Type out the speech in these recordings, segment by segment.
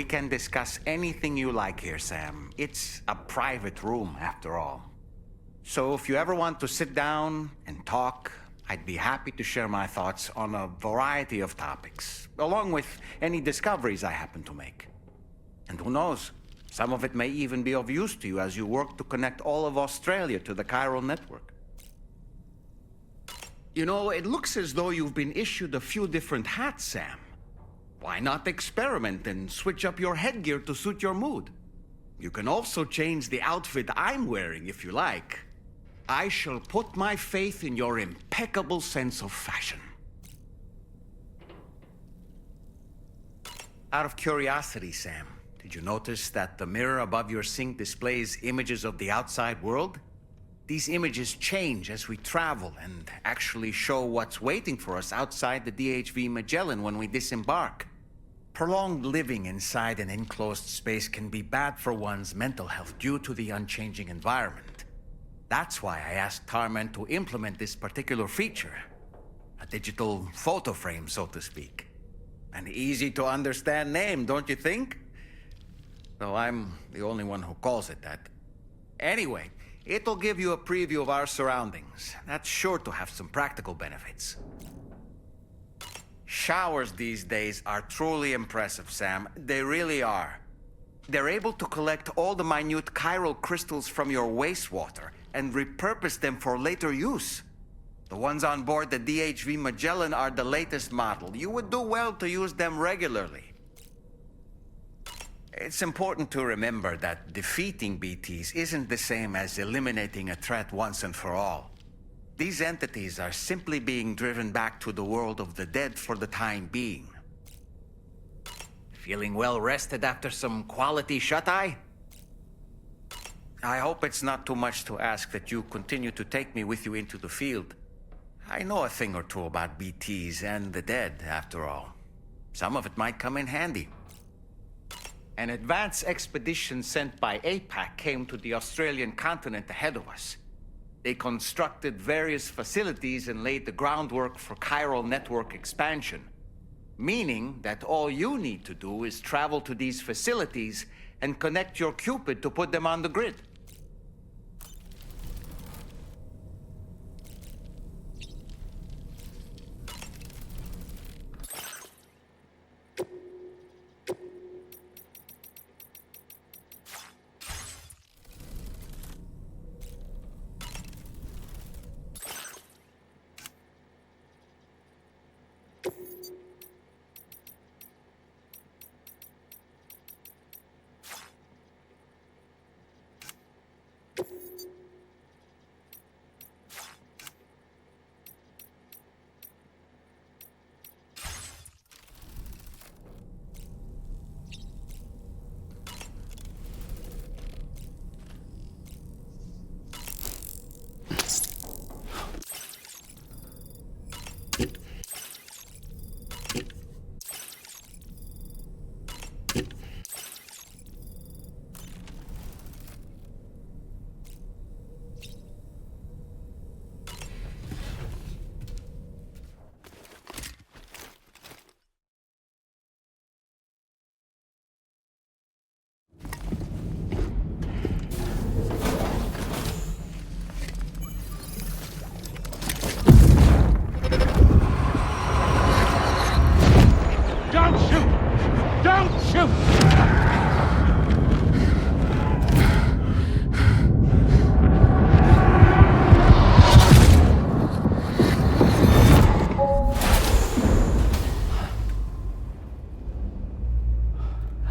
We can discuss anything you like here, Sam. It's a private room, after all. So if you ever want to sit down and talk, I'd be happy to share my thoughts on a variety of topics, along with any discoveries I happen to make. And who knows, some of it may even be of use to you as you work to connect all of Australia to the chiral network. You know, it looks as though you've been issued a few different hats, Sam. Why not experiment and switch up your headgear to suit your mood? You can also change the outfit I'm wearing if you like. I shall put my faith in your impeccable sense of fashion. Out of curiosity, Sam, did you notice that the mirror above your sink displays images of the outside world? These images change as we travel and actually show what's waiting for us outside the DHV Magellan when we disembark. Prolonged living inside an enclosed space can be bad for one's mental health due to the unchanging environment. That's why I asked Tarman to implement this particular feature. A digital photo frame, so to speak. An easy-to-understand name, don't you think? Though I'm the only one who calls it that. Anyway, it'll give you a preview of our surroundings. That's sure to have some practical benefits. Showers these days are truly impressive, Sam. They really are. They're able to collect all the minute chiral crystals from your wastewater and repurpose them for later use. The ones on board the DHV Magellan are the latest model. You would do well to use them regularly. It's important to remember that defeating BTs isn't the same as eliminating a threat once and for all. These entities are simply being driven back to the world of the dead for the time being. Feeling well rested after some quality shut-eye? I hope it's not too much to ask that you continue to take me with you into the field. I know a thing or two about BTs and the dead, after all. Some of it might come in handy. An advance expedition sent by APAC came to the Australian continent ahead of us. They constructed various facilities and laid the groundwork for chiral network expansion. Meaning that all you need to do is travel to these facilities and connect your Cupid to put them on the grid.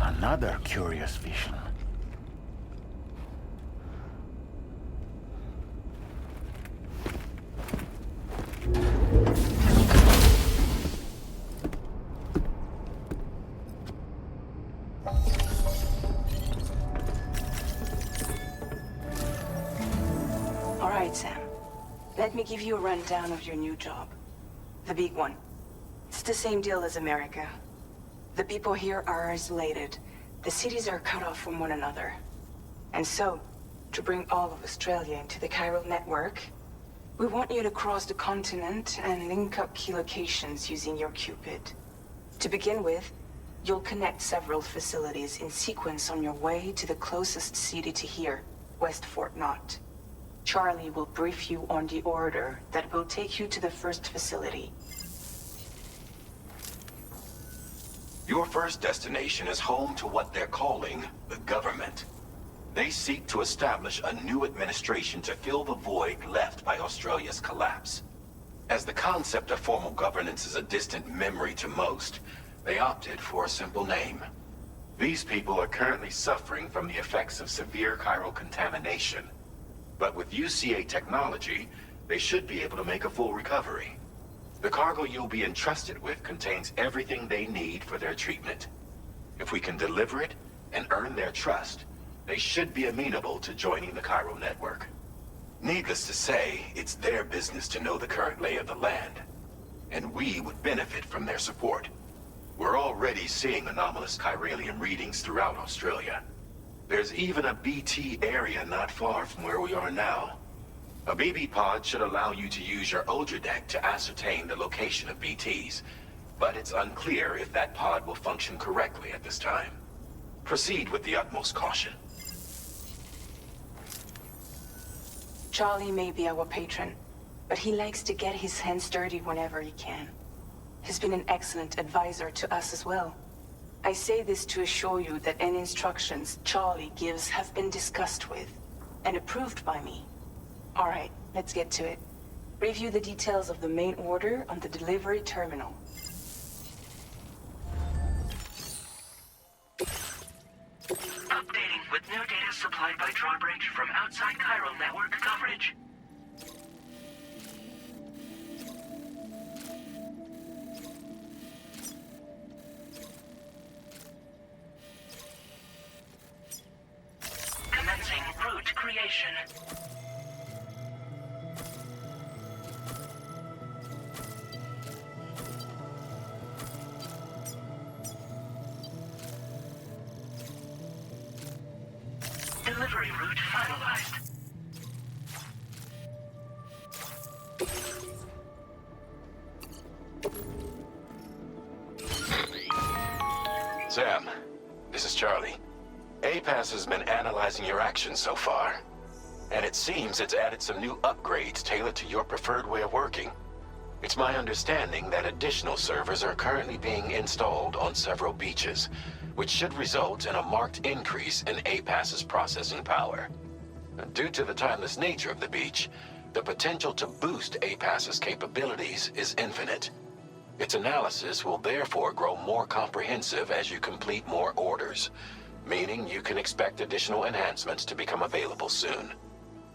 Another curious vision. All right, Sam. Let me give you a rundown of your new job. The big one. It's the same deal as America. The people here are isolated. The cities are cut off from one another. And so, to bring all of Australia into the chiral network, we want you to cross the continent and link up key locations using your Cupid. To begin with, You'll connect several facilities in sequence on your way to the closest city to here, West Fort Knott. Charlie will brief you on the order that will take you to the first facility. Your first destination is home to what they're calling the government. They seek to establish a new administration to fill the void left by Australia's collapse. As the concept of formal governance is a distant memory to most, they opted for a simple name. These people are currently suffering from the effects of severe chiral contamination. But with UCA technology, they should be able to make a full recovery. The cargo you'll be entrusted with contains everything they need for their treatment. If we can deliver it and earn their trust, they should be amenable to joining the chiral network. Needless to say, it's their business to know the current lay of the land, and we would benefit from their support. We're already seeing anomalous chiralium readings throughout Australia. There's even a BT area not far from where we are now. A BB pod should allow you to use your Ultra deck to ascertain the location of BTs, but it's unclear if that pod will function correctly at this time. Proceed with the utmost caution. Charlie may be our patron, but he likes to get his hands dirty whenever he can. He's been an excellent advisor to us as well. I say this to assure you that any instructions Charlie gives have been discussed with and approved by me. All right, let's get to it. Review the details of the main order on the delivery terminal. Updating with new data supplied by drawbridge from outside chiral network coverage. Commencing route creation. Delivery route finalized. Sam, this is Charlie. APAS has been analyzing your actions so far, and it seems it's added some new upgrades tailored to your preferred way of working. It's my understanding that additional servers are currently being installed on several beaches, which should result in a marked increase in APAS's processing power. Due to the timeless nature of the beach, the potential to boost APAS's capabilities is infinite. Its analysis will therefore grow more comprehensive as you complete more orders, meaning you can expect additional enhancements to become available soon.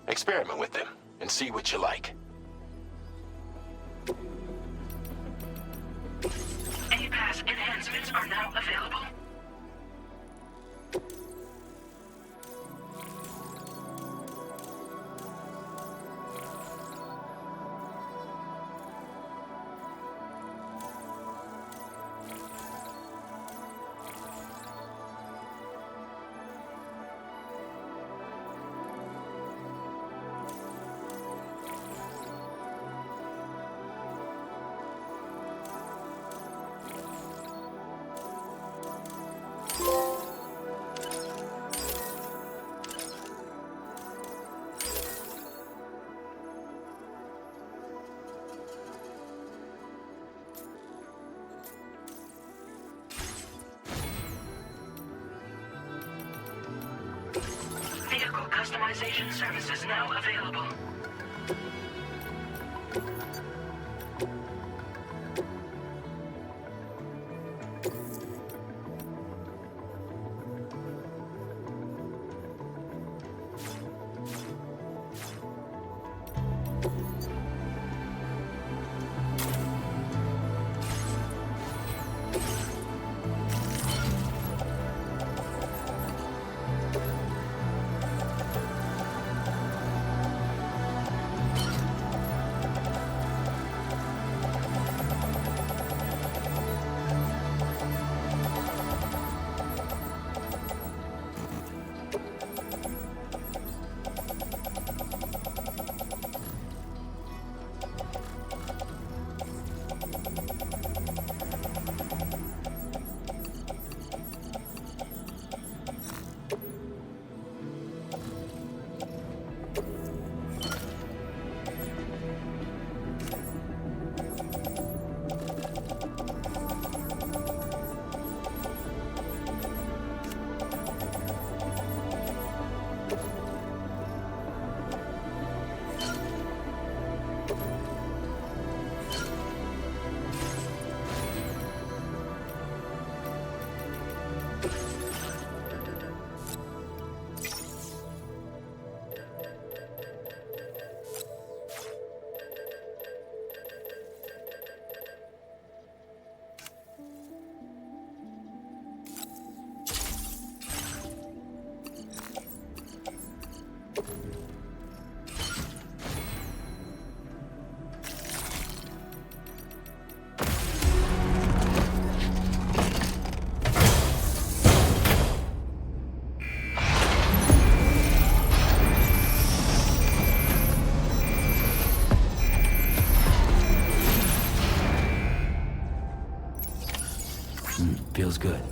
Experiment with them and see what you like. APAS enhancements are now available. Vehicle customization services now available. Feels good.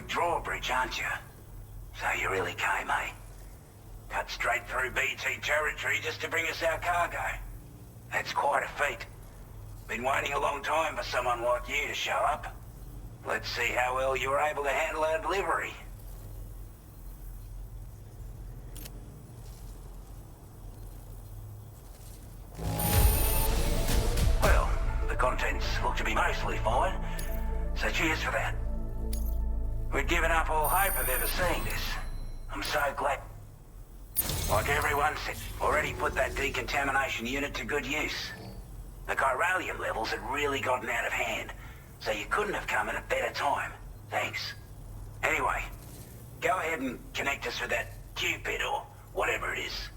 Drawbridge, aren't you? So you really came, eh? Cut straight through BT territory just to bring us our cargo. That's quite a feat. Been waiting a long time for someone like you to show up. Let's see how well you were able to handle our delivery. Well, the contents look to be mostly fine, so cheers for that. We'd given up all hope of ever seeing this. I'm so glad. Like everyone said, already put that decontamination unit to good use. The chiralium levels had really gotten out of hand, so you couldn't have come at a better time. Thanks. Anyway, go ahead and connect us with that Cupid or whatever it is.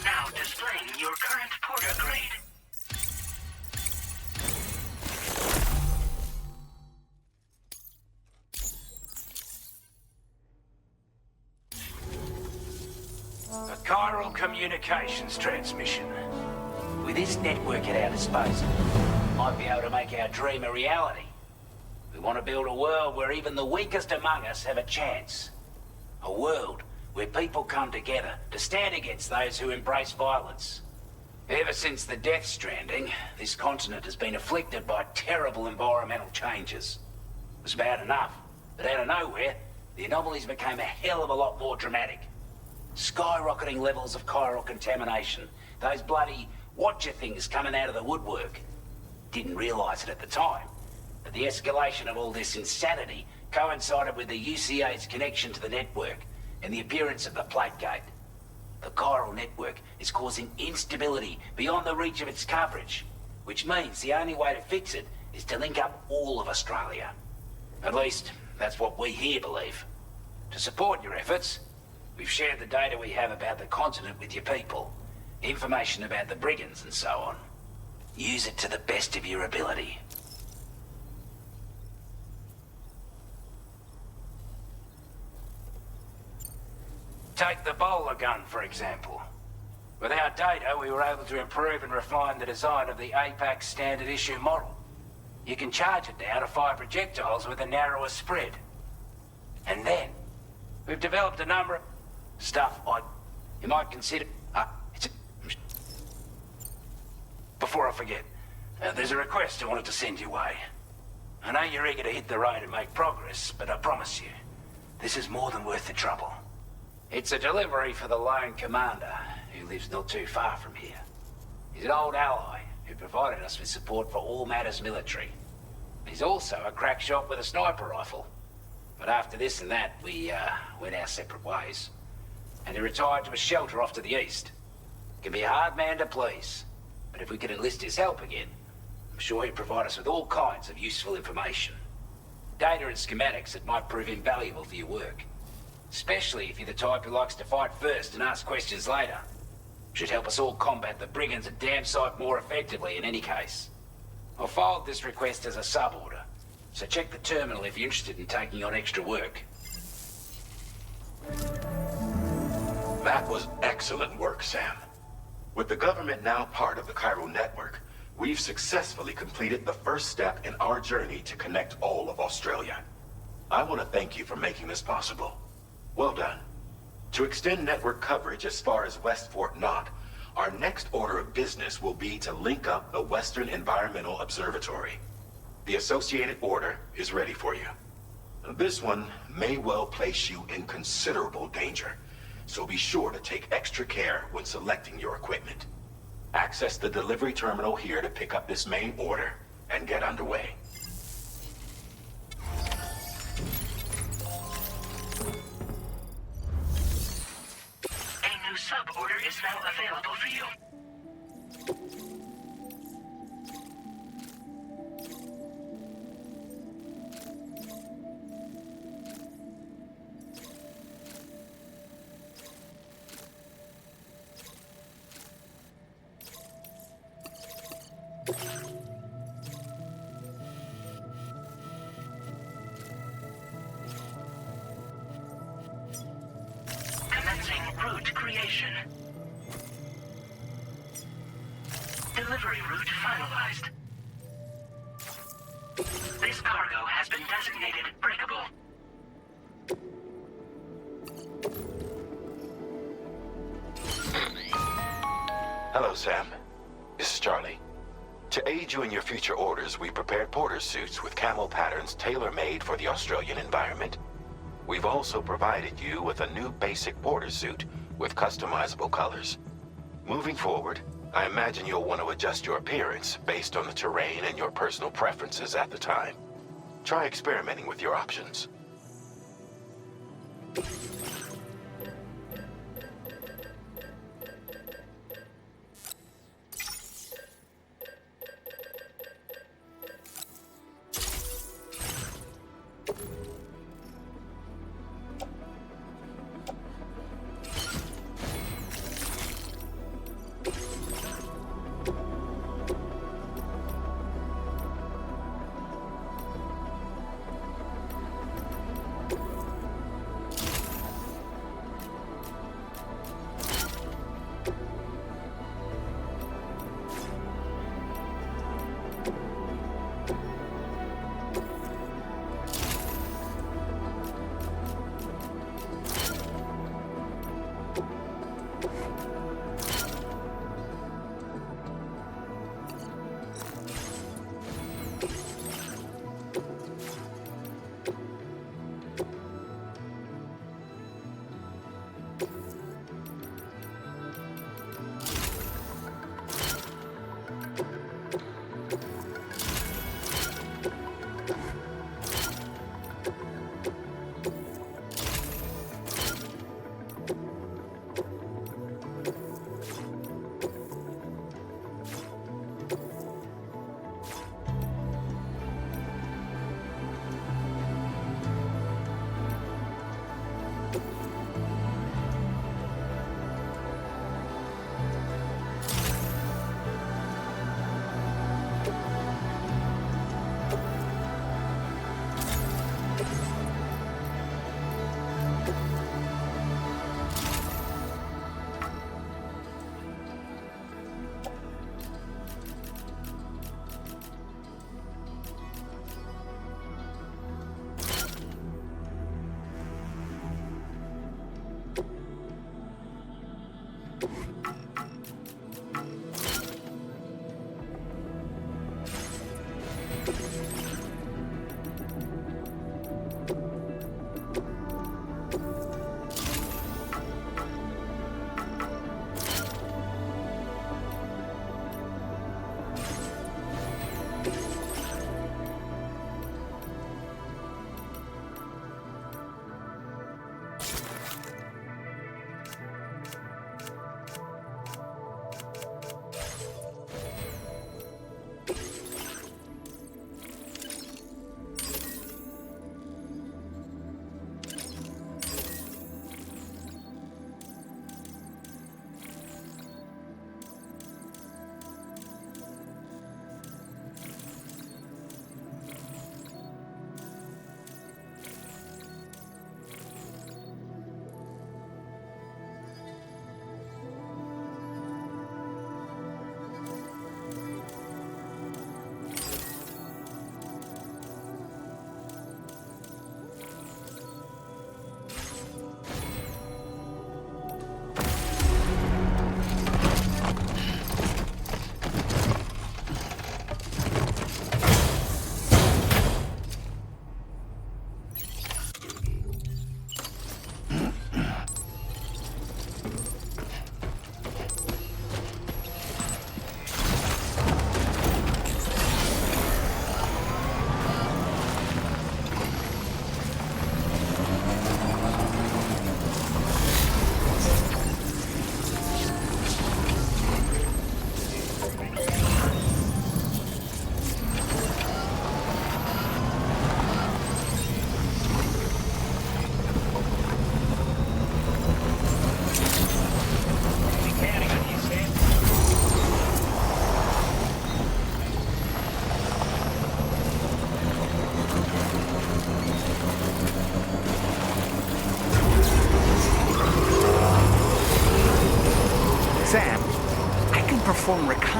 Now displaying your current porter grade. A chiral communications transmission. With this network at our disposal, we might be able to make our dream a reality. We want to build a world where even the weakest among us have a chance. A world where people come together to stand against those who embrace violence. Ever since the Death Stranding, this continent has been afflicted by terrible environmental changes. It was bad enough, but out of nowhere, the anomalies became a hell of a lot more dramatic. Skyrocketing levels of chiral contamination, those bloody watcher things coming out of the woodwork. Didn't realize it at the time, but the escalation of all this insanity coincided with the UCA's connection to the network and the appearance of the plate gate. The chiral network is causing instability beyond the reach of its coverage, which means the only way to fix it is to link up all of Australia. At least, that's what we here believe. To support your efforts, we've shared the data we have about the continent with your people, information about the brigands and so on. Use it to the best of your ability. Take the bowler gun, for example. With our data, we were able to improve and refine the design of the APAC standard issue model. You can charge it now to fire projectiles with a narrower spread. And then, we've developed a number of stuff you might consider... Before I forget, there's a request I wanted to send your way. I know you're eager to hit the road and make progress, but I promise you, this is more than worth the trouble. It's a delivery for the lone commander, who lives not too far from here. He's an old ally who provided us with support for all matters military. He's also a crack shot with a sniper rifle. But after this and that, we went our separate ways. And he retired to a shelter off to the east. Can be a hard man to please, but if we could enlist his help again, I'm sure he'd provide us with all kinds of useful information. Data and schematics that might prove invaluable for your work. Especially if you're the type who likes to fight first and ask questions later. Should help us all combat the brigands a damn sight more effectively in any case. I filed this request as a sub-order, so check the terminal if you're interested in taking on extra work. That was excellent work, Sam. With the government now part of the chiral network, we've successfully completed the first step in our journey to connect all of Australia. I want to thank you for making this possible. Well done. To extend network coverage as far as West Fort Knott, our next order of business will be to link up the Western Environmental Observatory. The associated order is ready for you. This one may well place you in considerable danger, so be sure to take extra care when selecting your equipment. Access the delivery terminal here to pick up this main order and get underway. A new sub-order is now available for you. Commencing route creation. Delivery route finalized. This cargo has been designated breakable. Hello, Sam. This is Charlie. To aid you in your future orders, we prepared porter suits with camo patterns tailor-made for the Australian environment. We've also provided you with a new basic porter suit with customizable colors. Moving forward, I imagine you'll want to adjust your appearance based on the terrain and your personal preferences at the time. Try experimenting with your options.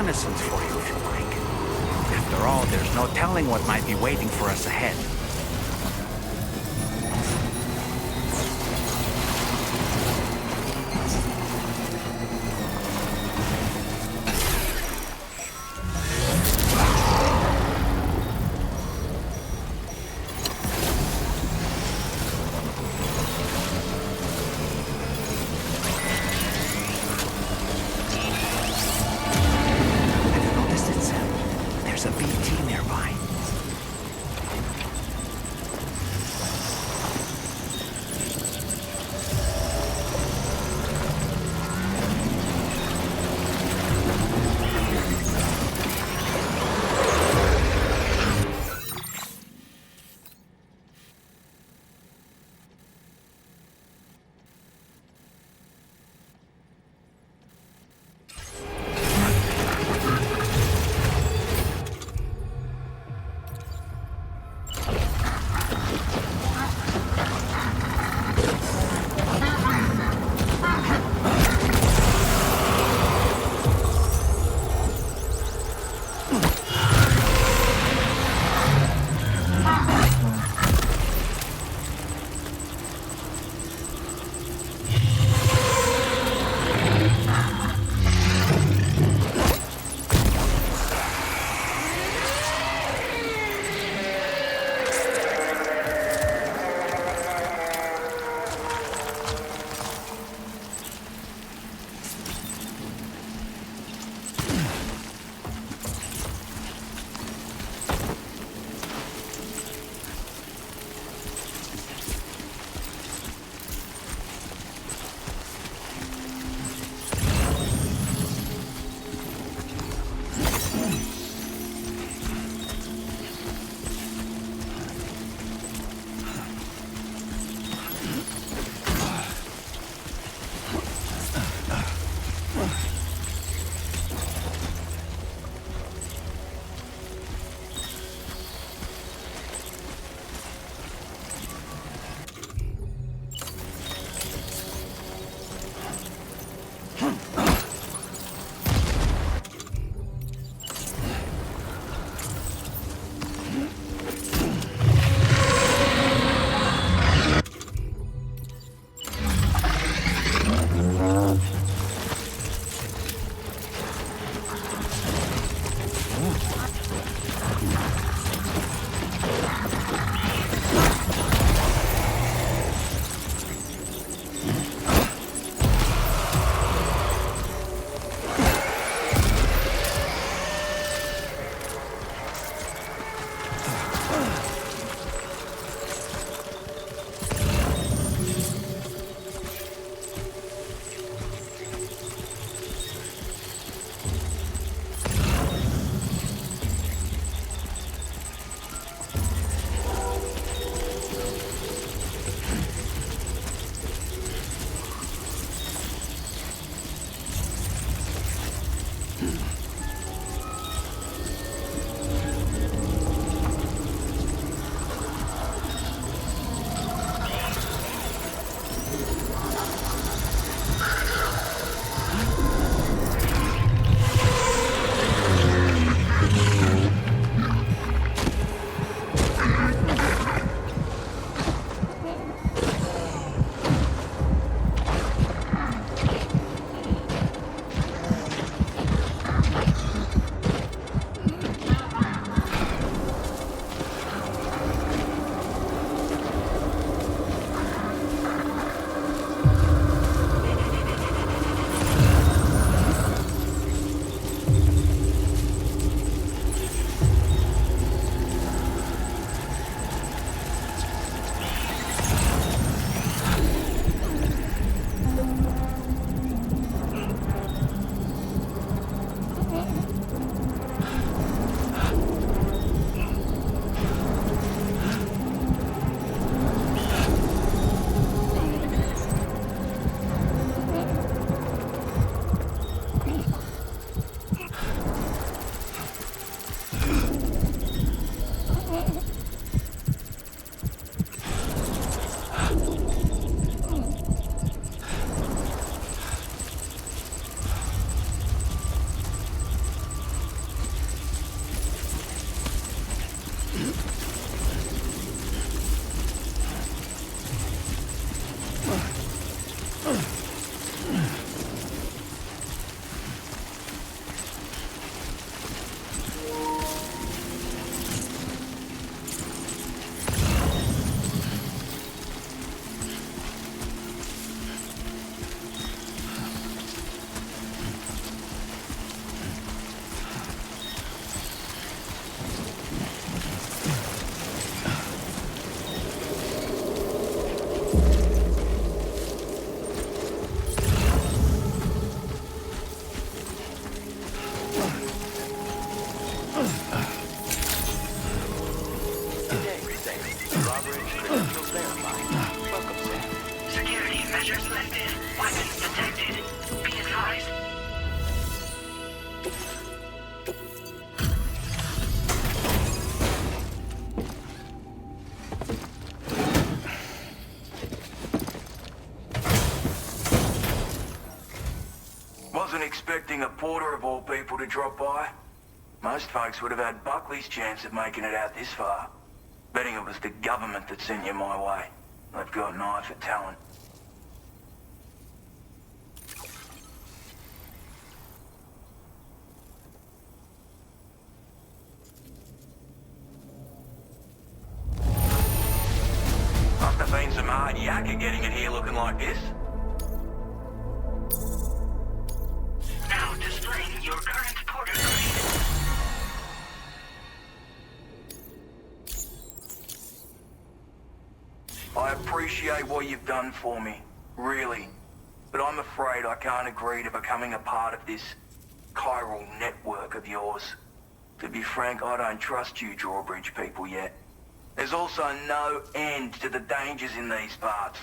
reconnaissance for you if you like. After all, there's no telling what might be waiting for us ahead. Have you noticed it, Sam? There's a BT nearby. Security measures lifted. Weapons detected. Be advised. Wasn't expecting a porter of all people to drop by. Most folks would have had Buckley's chance of making it out this far. Betting it was the government that sent you my way. They've got an eye for talent. Must have been some hard yakka getting it here looking like this. Now displaying your current porter grade. I appreciate what you've done for me, really. But I'm afraid I can't agree to becoming a part of this chiral network of yours. To be frank, I don't trust you drawbridge people yet. There's also no end to the dangers in these parts.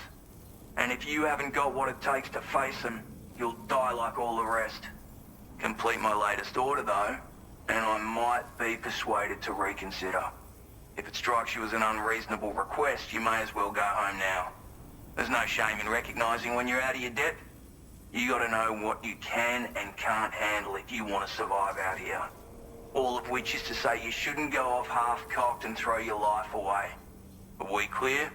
And if you haven't got what it takes to face them, you'll die like all the rest. Complete my latest order though, and I might be persuaded to reconsider. If it strikes you as an unreasonable request, you may as well go home now. There's no shame in recognizing when you're out of your depth. You gotta know what you can and can't handle if you want to survive out here. All of which is to say you shouldn't go off half-cocked and throw your life away. Are we clear?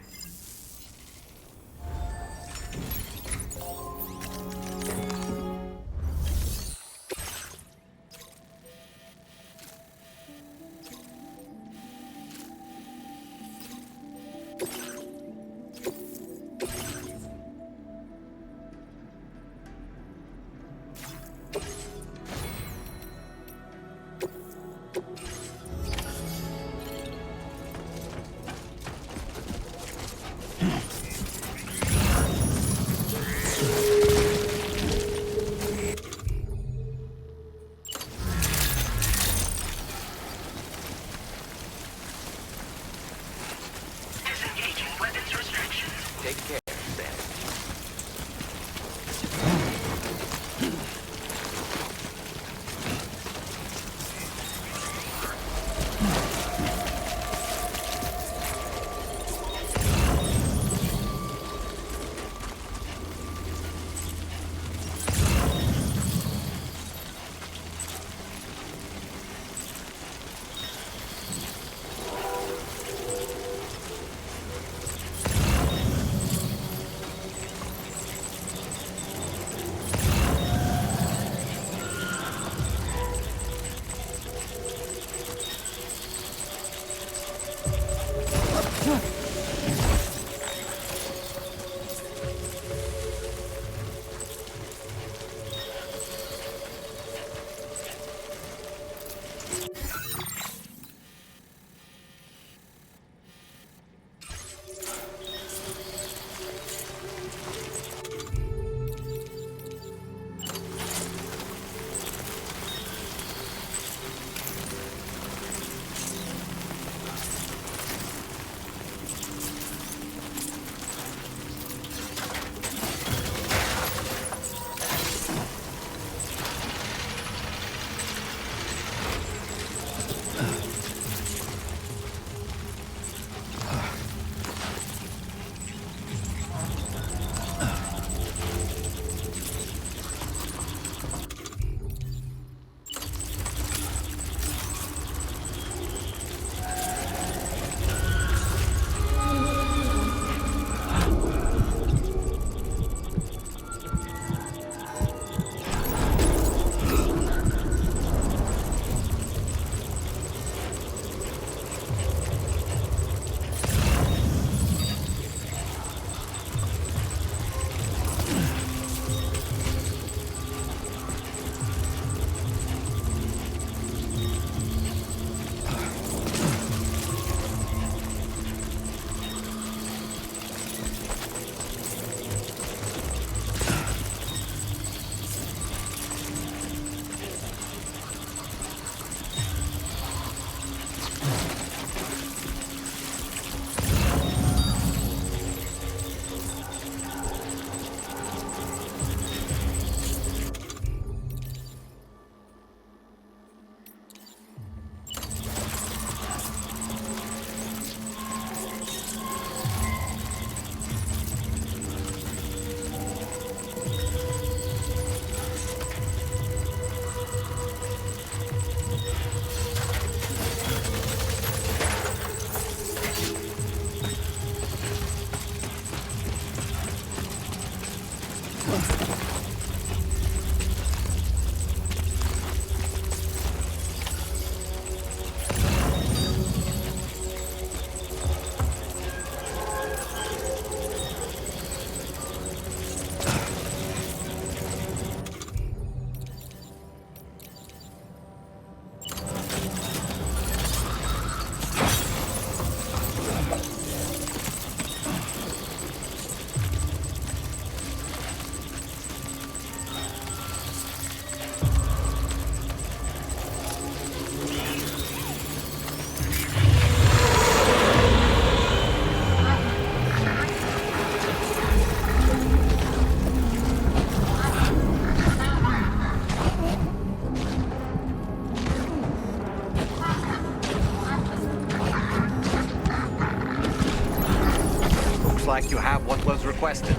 Looks like you have what was requested.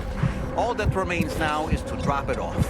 All that remains now is to drop it off.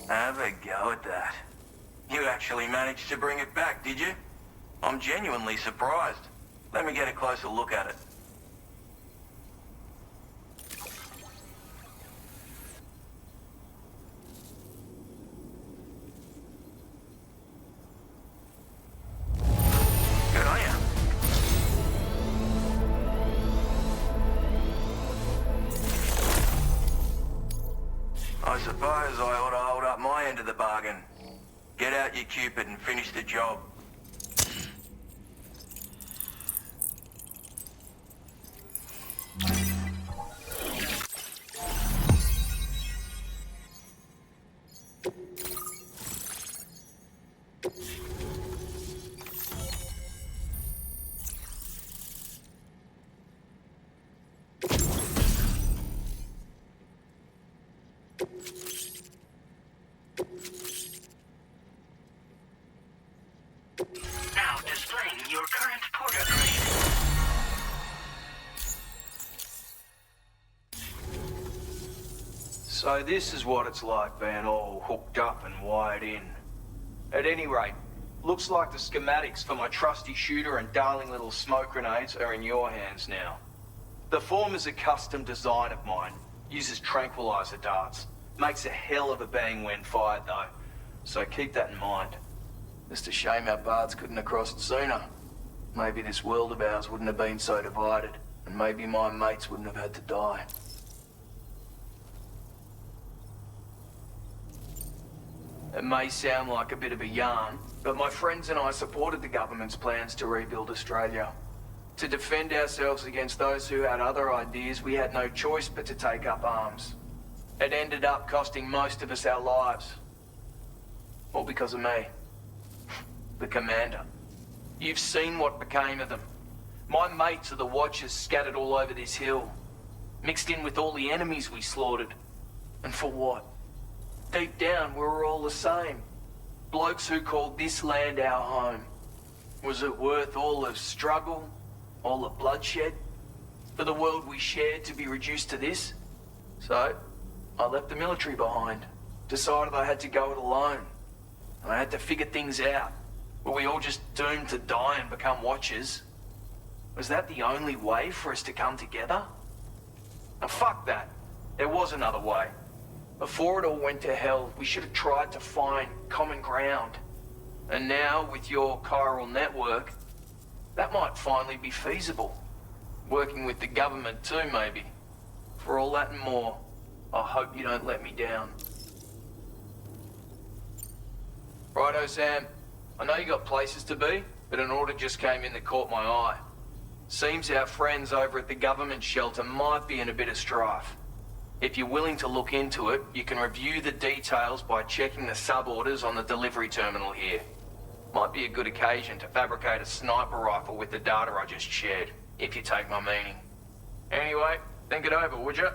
Have a go at that. You actually managed to bring it back, did you? I'm genuinely surprised. Let me get a closer look at it. Good on ya. I suppose I ought to hold up my end of the bargain. Get out your Cupid and finish the job. So this is what it's like being all hooked up and wired in. At any rate, looks like the schematics for my trusty shooter and darling little smoke grenades are in your hands now. The former's a custom design of mine. Uses tranquilizer darts. Makes a hell of a bang when fired though. So keep that in mind. Just a shame our paths couldn't have crossed sooner. Maybe this world of ours wouldn't have been so divided. And maybe my mates wouldn't have had to die. It may sound like a bit of a yarn, but my friends and I supported the government's plans to rebuild Australia. To defend ourselves against those who had other ideas, we had no choice but to take up arms. It ended up costing most of us our lives. All because of me. The commander. You've seen what became of them. My mates are the Watchers scattered all over this hill. Mixed in with all the enemies we slaughtered. And for what? Deep down, we were all the same. Blokes who called this land our home. Was it worth all the struggle? All the bloodshed? For the world we shared to be reduced to this? So, I left the military behind. Decided I had to go it alone. And I had to figure things out. Were we all just doomed to die and become Watchers? Was that the only way for us to come together? Now fuck that. There was another way. Before it all went to hell, we should have tried to find common ground. And now, with your chiral network, that might finally be feasible. Working with the government too, maybe. For all that and more, I hope you don't let me down. Righto, Sam. I know you got places to be, but an order just came in that caught my eye. Seems our friends over at the government shelter might be in a bit of strife. If you're willing to look into it, you can review the details by checking the sub-orders on the delivery terminal here. Might be a good occasion to fabricate a sniper rifle with the data I just shared, if you take my meaning. Anyway, think it over, would you?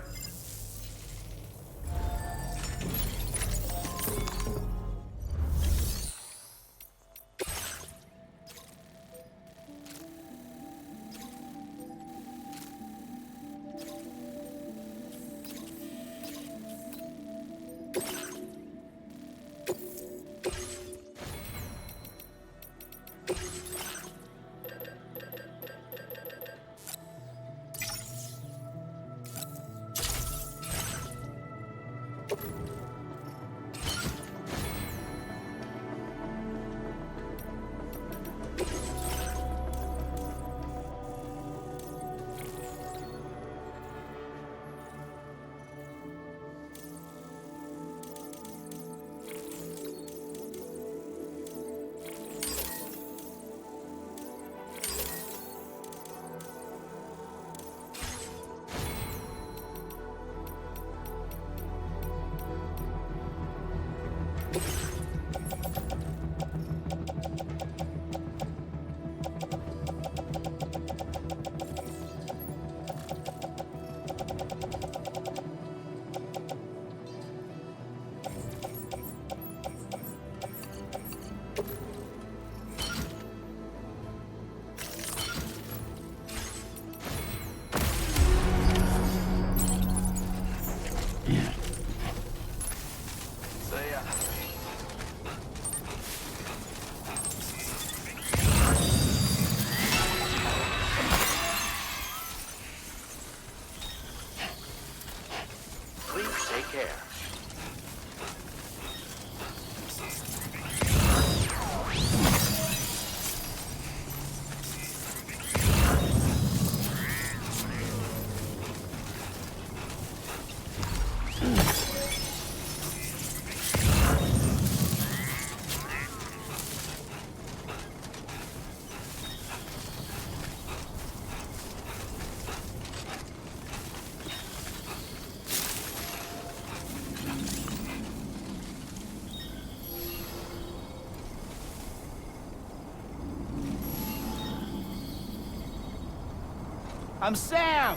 I'm Sam!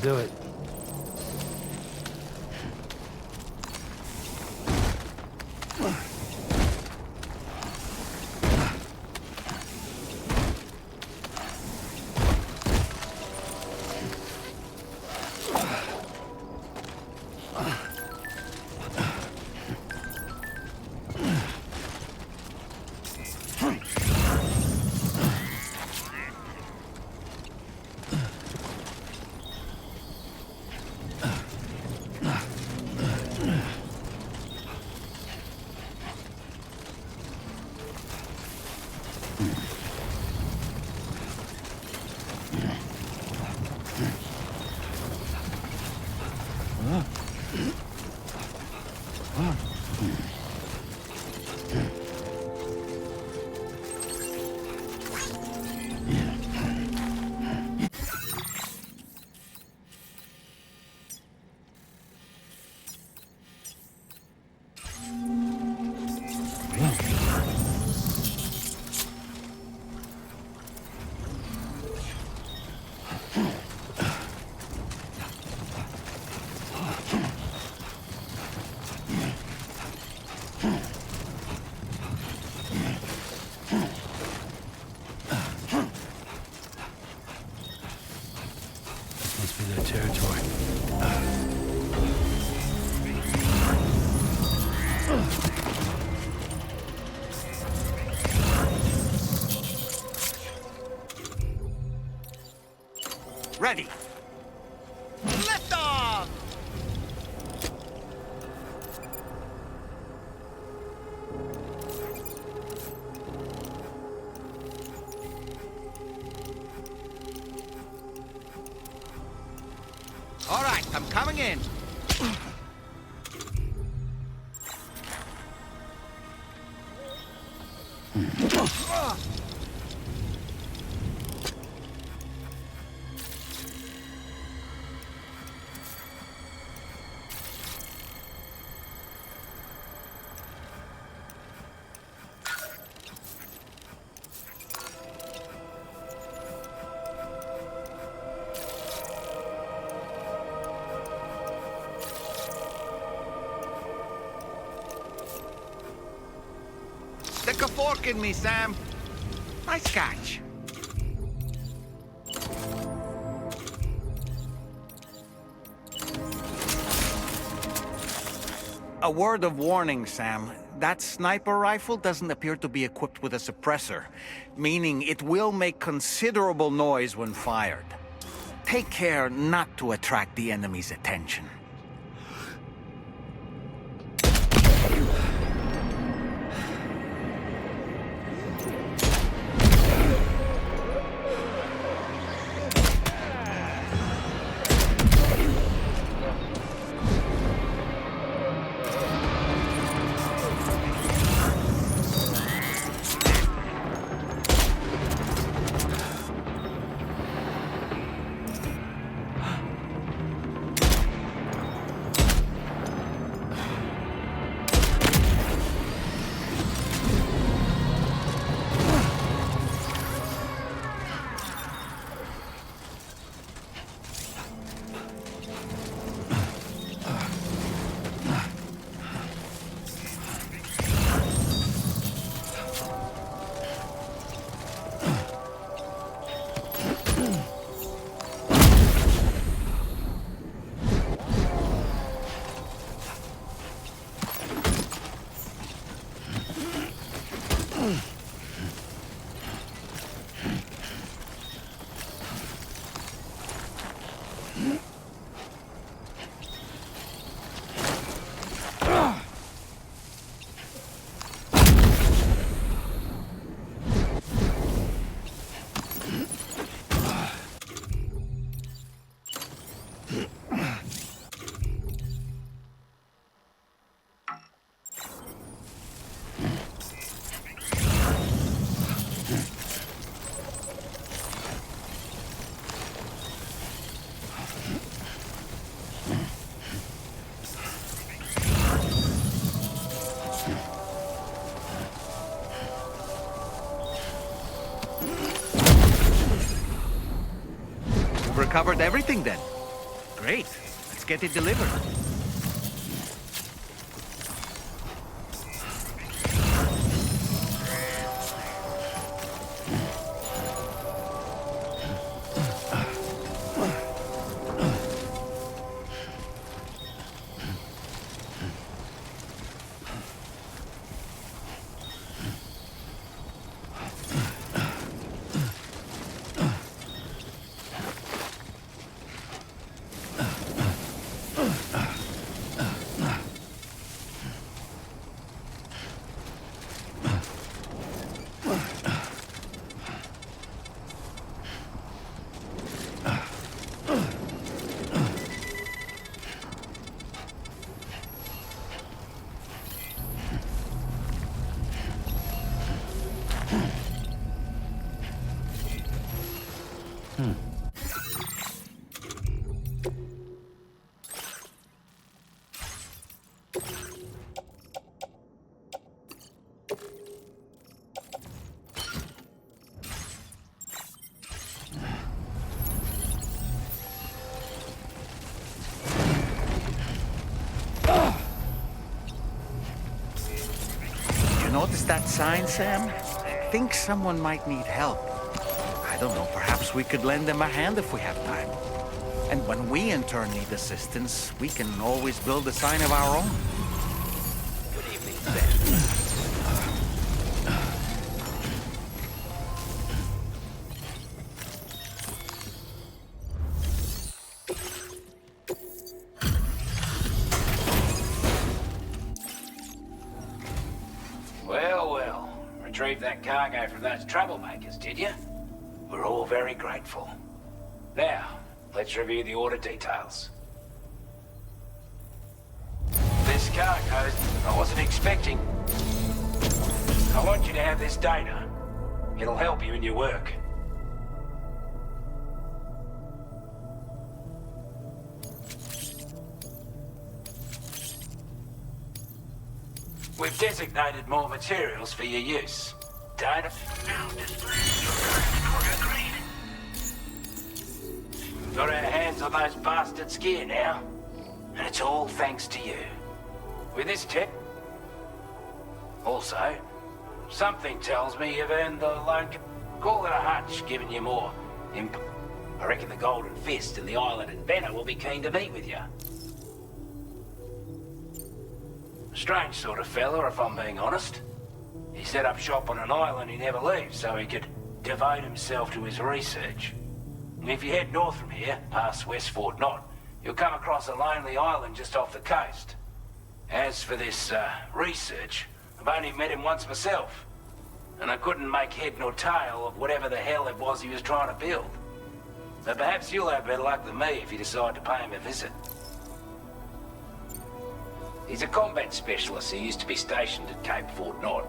do it. Must be their territory. Ready. Lift off! All right, I'm coming in. Stick a fork in me, Sam. Nice catch. A word of warning, Sam. That sniper rifle doesn't appear to be equipped with a suppressor, meaning it will make considerable noise when fired. Take care not to attract the enemy's attention. Recovered everything then. Great. Let's get it delivered. Notice that sign, Sam? I think someone might need help. I don't know, perhaps we could lend them a hand if we have time. And when we in turn need assistance, we can always build a sign of our own. Good evening, Sam. Retrieved that cargo from those troublemakers, did you? We're all very grateful. Now, let's review the order details. This cargo I wasn't expecting. I want you to have this data. It'll help you in your work. We've designated more materials for your use. Data Now display your current order grade. got our hands on those bastards' gear now. And it's all thanks to you. With this tip... Also, something tells me you've earned the loan... Call it a hunch, giving you more I reckon the Golden Fist and the Island Inventor will be keen to meet with you. Strange sort of fella, if I'm being honest. He set up shop on an island he never leaves, so he could devote himself to his research. If you head north from here, past West Fort Knot, you'll come across a lonely island just off the coast. As for this, research, I've only met him once myself, and I couldn't make head nor tail of whatever the hell it was he was trying to build. So perhaps you'll have better luck than me if you decide to pay him a visit. He's a combat specialist who used to be stationed at Cape Fort Knot,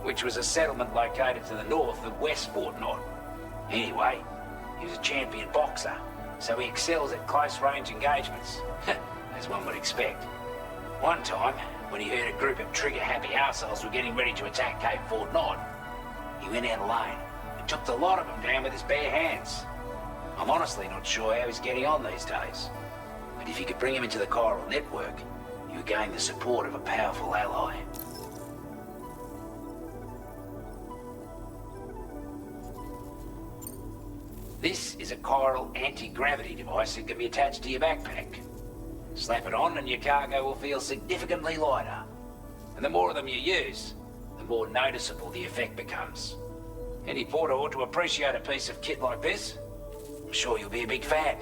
which was a settlement located to the north of West Fort Knot. Anyway, he was a champion boxer, so he excels at close-range engagements, as one would expect. One time, when he heard a group of trigger-happy arseholes were getting ready to attack Cape Fort Knot, he went out alone and took the lot of them down with his bare hands. I'm honestly not sure how he's getting on these days, but if you could bring him into the chiral network, you gain the support of a powerful ally. This is a chiral anti-gravity device that can be attached to your backpack. Slap it on and your cargo will feel significantly lighter. And the more of them you use, the more noticeable the effect becomes. Any porter ought to appreciate a piece of kit like this. I'm sure you'll be a big fan.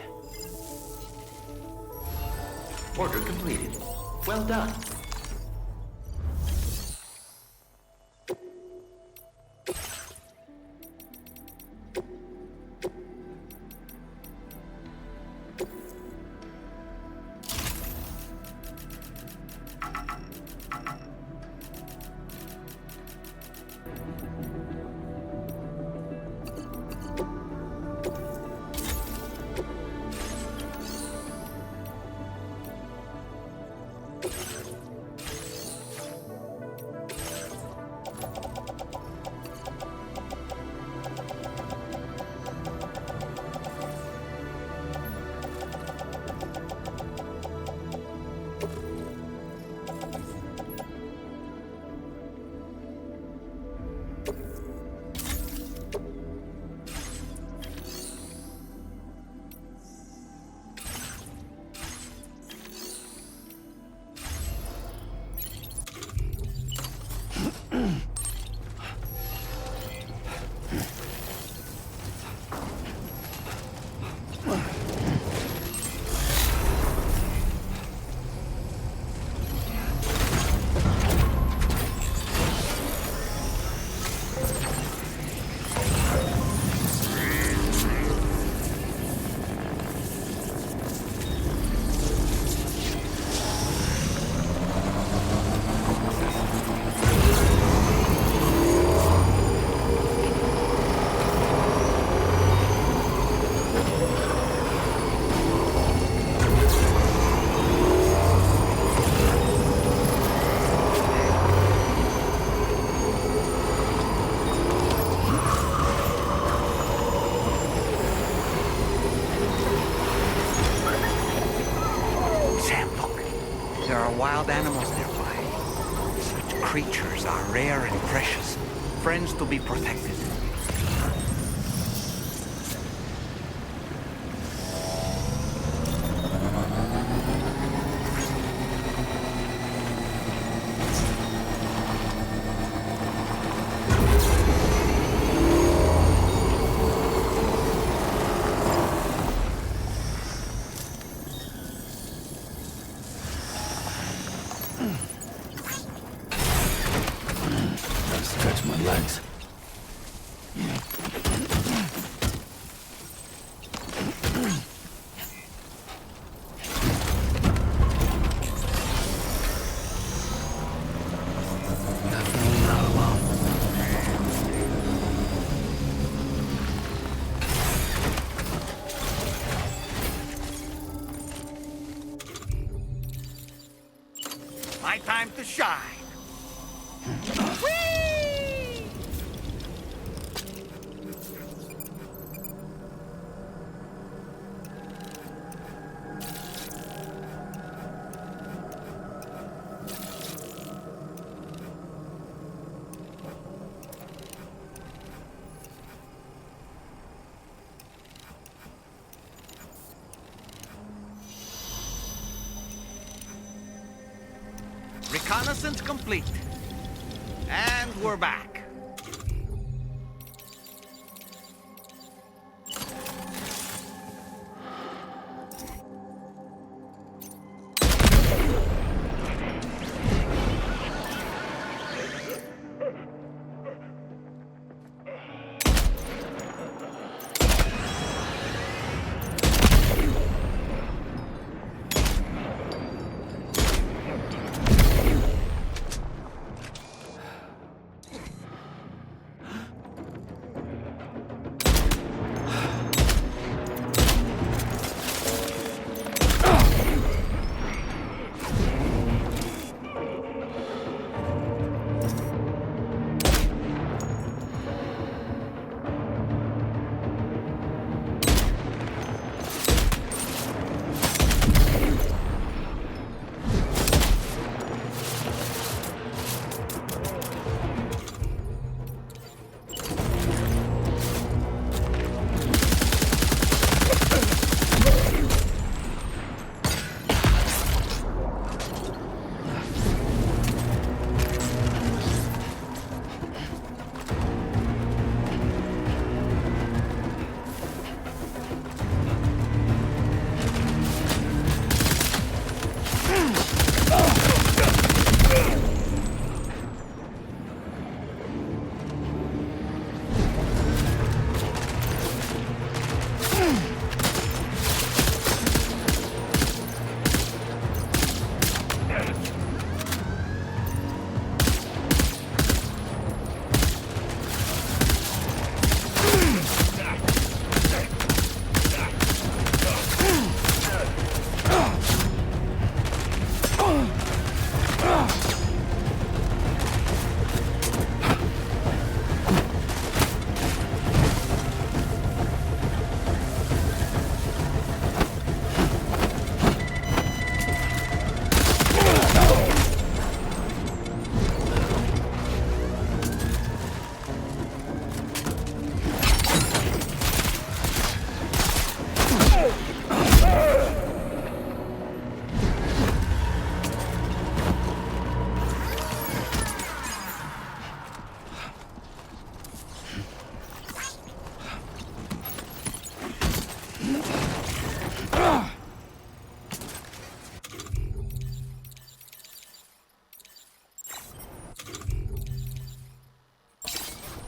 Order completed. Well done. to be protected. Stretch my legs. Definitely not alone. My time to shine. Reconnaissance complete. And we're back.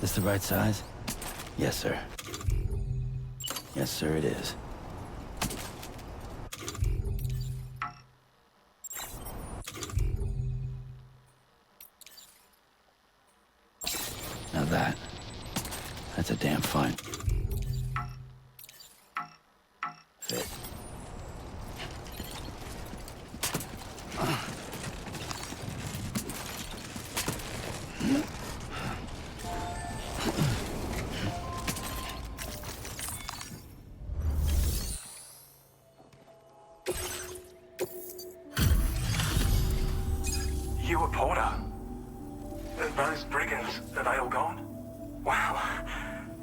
This the right size? Yes, sir. Yes, sir, it is. Now that's a damn fine fit. You a Porter? Those brigands, are they all gone?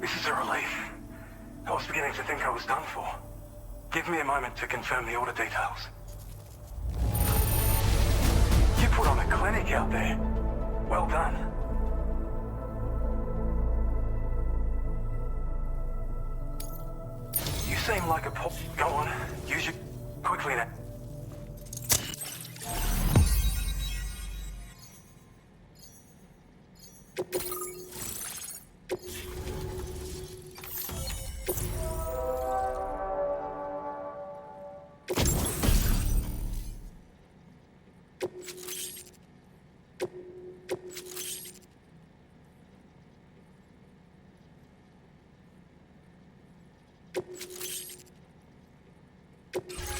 This is a relief. I was beginning to think I was done for. Give me a moment to confirm the order details. You put on a clinic out there. Well done. You seem like a pop. Go on. Use your... quickly now.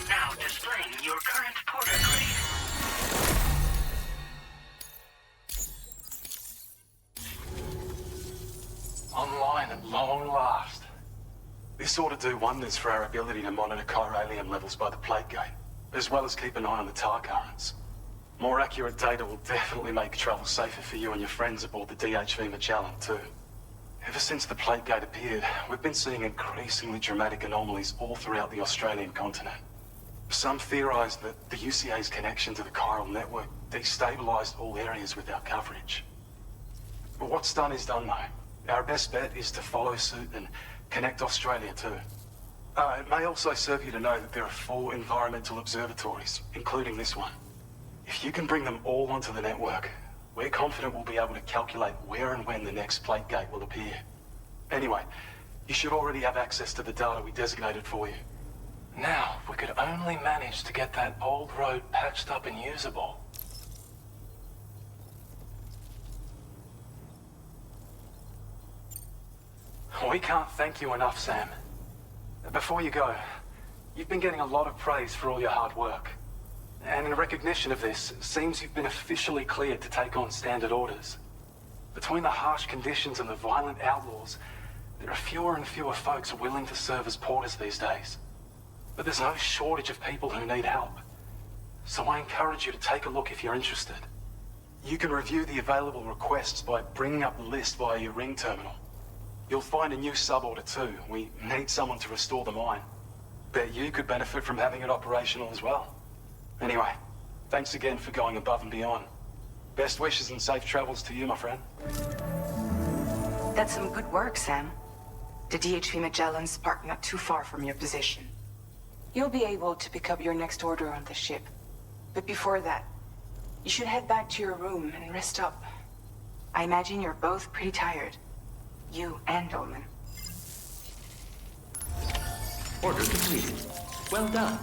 Now displaying your current porter grade. Online at long last. This ought to do wonders for our ability to monitor chiralium levels by the plague gate, as well as keep an eye on the tar currents. More accurate data will definitely make travel safer for you and your friends aboard the DHV Magellan too. Ever since the plague gate appeared, we've been seeing increasingly dramatic anomalies all throughout the Australian continent. Some theorize that the UCA's connection to the chiral network destabilized all areas with our coverage. But what's done is done though. Our best bet is to follow suit and connect Australia too. It may also serve you to know that there are 4 environmental observatories, including this one. If you can bring them all onto the network, we're confident we'll be able to calculate where and when the next plague gate will appear. Anyway, you should already have access to the data we designated for you. Now, if we could only manage to get that old road patched up and usable. We can't thank you enough, Sam. Before you go, you've been getting a lot of praise for all your hard work. And in recognition of this, it seems you've been officially cleared to take on standard orders. Between the harsh conditions and the violent outlaws, there are fewer and fewer folks willing to serve as porters these days. But there's no shortage of people who need help. So I encourage you to take a look if you're interested. You can review the available requests by bringing up the list via your ring terminal. You'll find a new sub-order too. We need someone to restore the mine. Bet you could benefit from having it operational as well. Anyway, thanks again for going above and beyond. Best wishes and safe travels to you, my friend. That's some good work, Sam. The DHV Magellan's parked not too far from your position. You'll be able to pick up your next order on the ship. But before that, you should head back to your room and rest up. I imagine you're both pretty tired. You and Dolman. Order completed. Well done.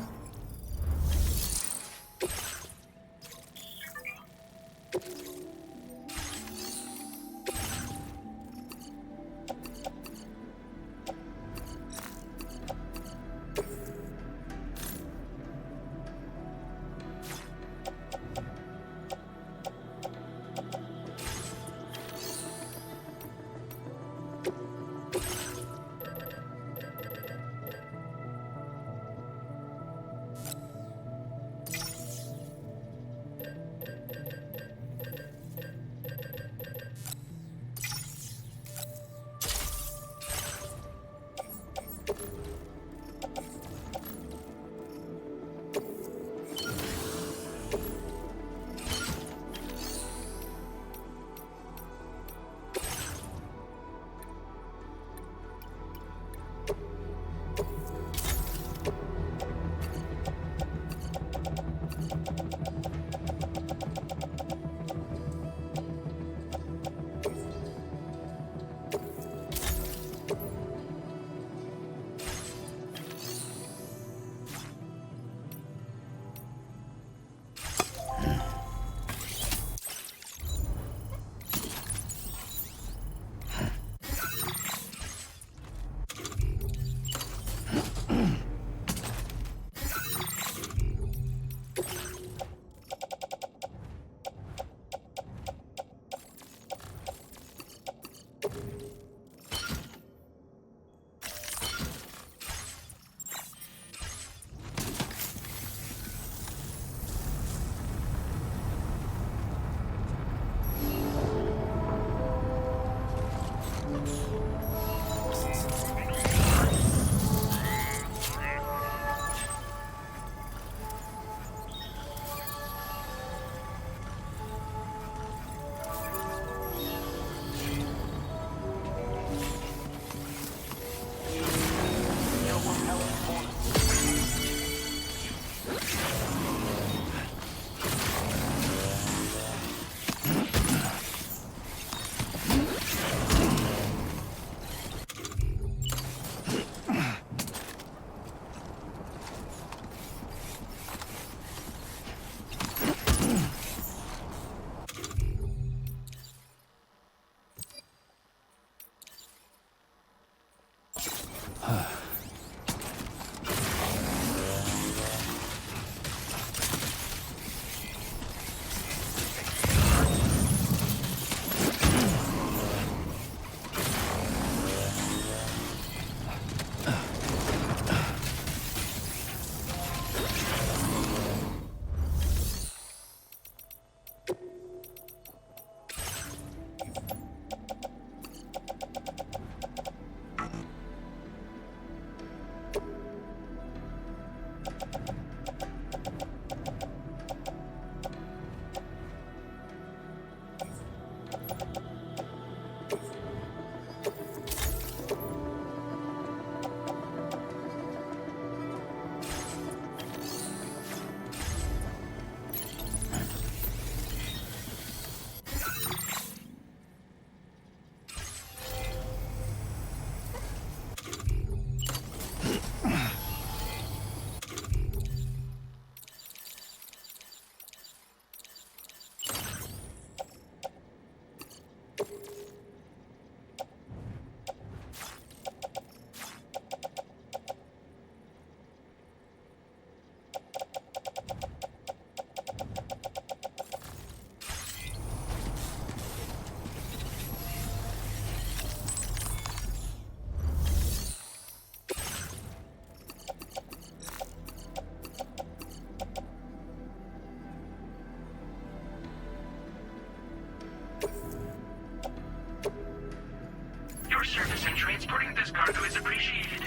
Your service in transporting this cargo is appreciated.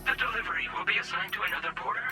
The delivery will be assigned to another porter.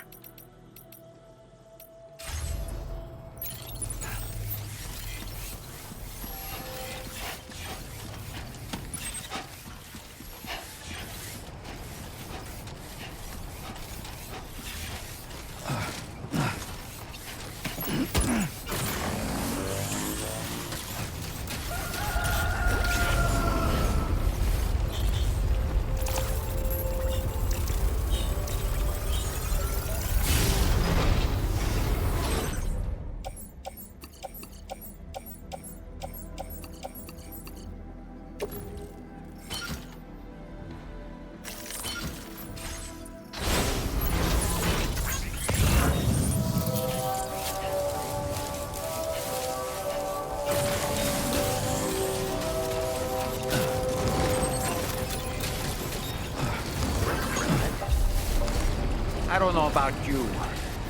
I don't know about you,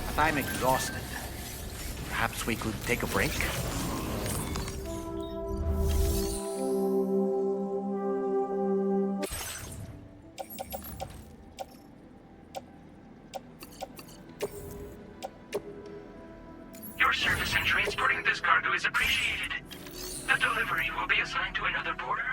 but I'm exhausted. Perhaps we could take a break? Your service in transporting this cargo is appreciated. The delivery will be assigned to another porter.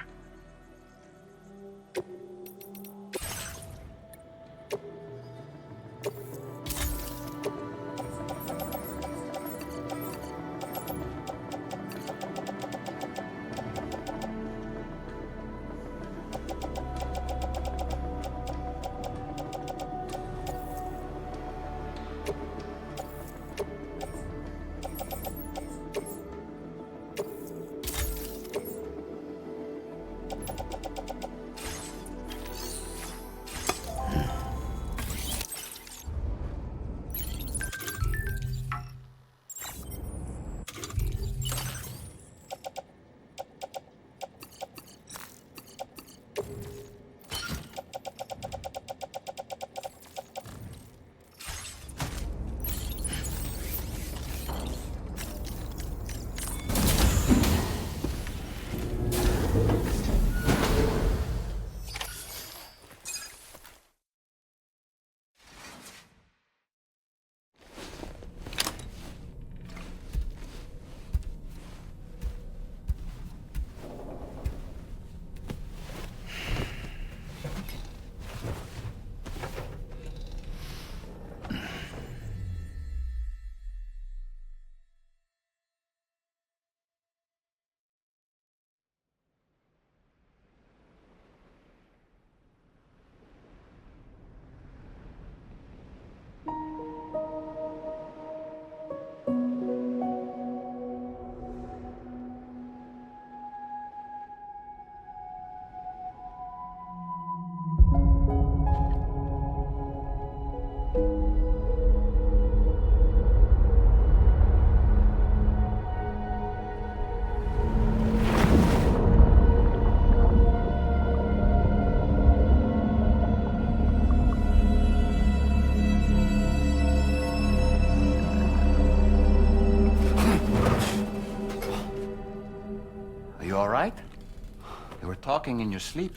talking in your sleep.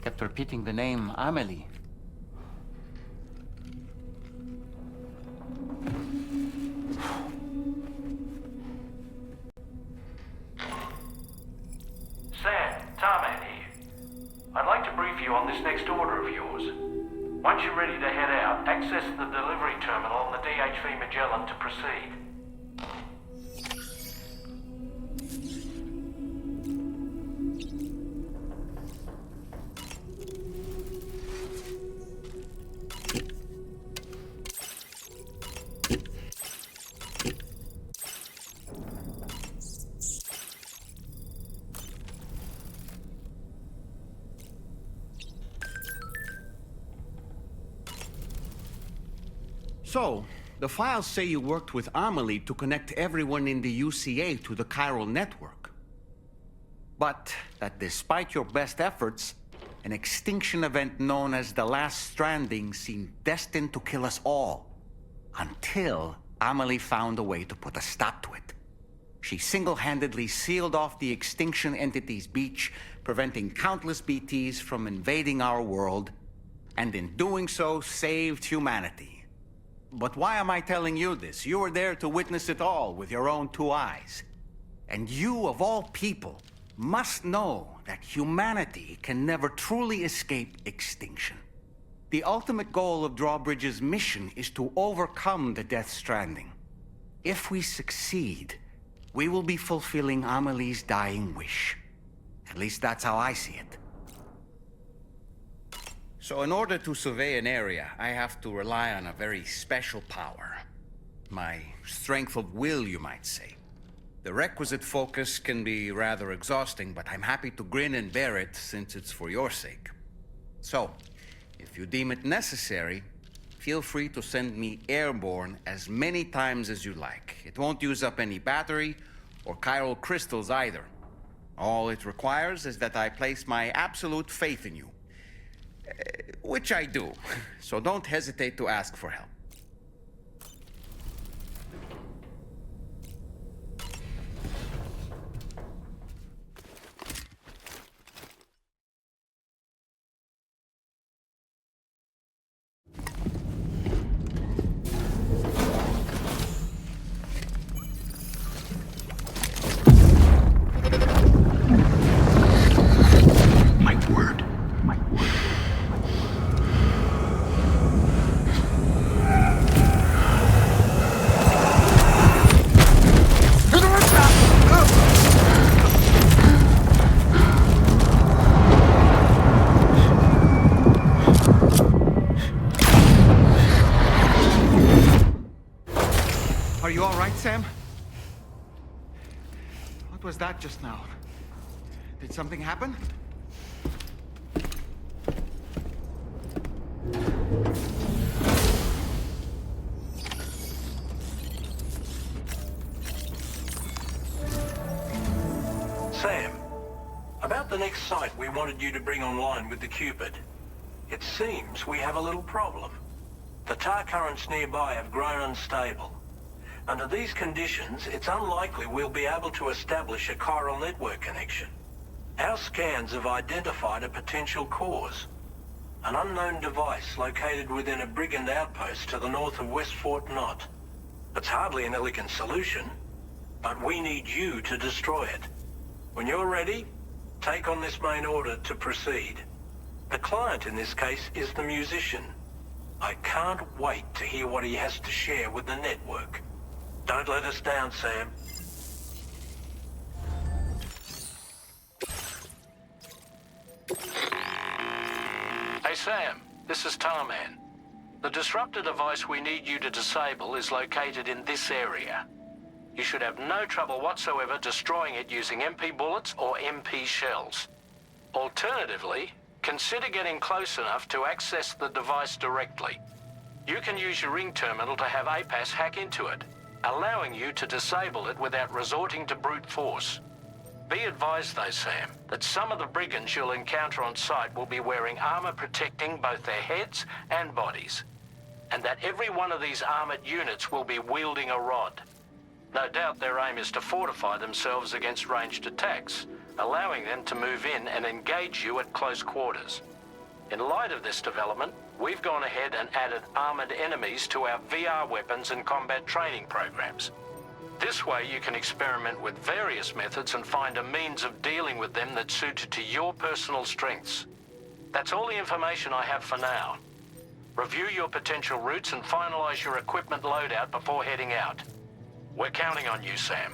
Kept repeating the name Amelie. Sam, Tarman here. I'd like to brief you on this next order of yours. Once you're ready to head out, access the delivery terminal on the DHV Magellan to proceed. So, the files say you worked with Amelie to connect everyone in the UCA to the chiral network. But that despite your best efforts, an extinction event known as the Last Stranding seemed destined to kill us all. Until Amelie found a way to put a stop to it. She single-handedly sealed off the extinction entity's beach, preventing countless BTs from invading our world, and in doing so, saved humanity. But why am I telling you this? You were there to witness it all with your own 2 eyes. And you, of all people, must know that humanity can never truly escape extinction. The ultimate goal of Drawbridge's mission is to overcome the Death Stranding. If we succeed, we will be fulfilling Amelie's dying wish. At least that's how I see it. So in order to survey an area, I have to rely on a very special power. My strength of will, you might say. The requisite focus can be rather exhausting, but I'm happy to grin and bear it since it's for your sake. So, if you deem it necessary, feel free to send me airborne as many times as you like. It won't use up any battery or chiral crystals either. All it requires is that I place my absolute faith in you. Which I do, so don't hesitate to ask for help. Are you all right, Sam? What was that just now? Did something happen? Sam, about the next site we wanted you to bring online with the Cupid. It seems we have a little problem. The tar currents nearby have grown unstable. Under these conditions, it's unlikely we'll be able to establish a chiral network connection. Our scans have identified a potential cause. An unknown device located within a brigand outpost to the north of West Fort Knott. It's hardly an elegant solution, but we need you to destroy it. When you're ready, take on this main order to proceed. The client in this case is the musician. I can't wait to hear what he has to share with the network. Don't let us down, Sam. Hey Sam, this is Tarman. The disruptor device we need you to disable is located in this area. You should have no trouble whatsoever destroying it using MP bullets or MP shells. Alternatively, consider getting close enough to access the device directly. You can use your ring terminal to have APAS hack into it, allowing you to disable it without resorting to brute force. Be advised though, Sam, that some of the brigands you'll encounter on site will be wearing armor protecting both their heads and bodies, and that every one of these armored units will be wielding a rod. No doubt their aim is to fortify themselves against ranged attacks, allowing them to move in and engage you at close quarters. In light of this development, we've gone ahead and added armored enemies to our VR weapons and combat training programs. This way you can experiment with various methods and find a means of dealing with them that's suited to your personal strengths. That's all the information I have for now. Review your potential routes and finalize your equipment loadout before heading out. We're counting on you, Sam.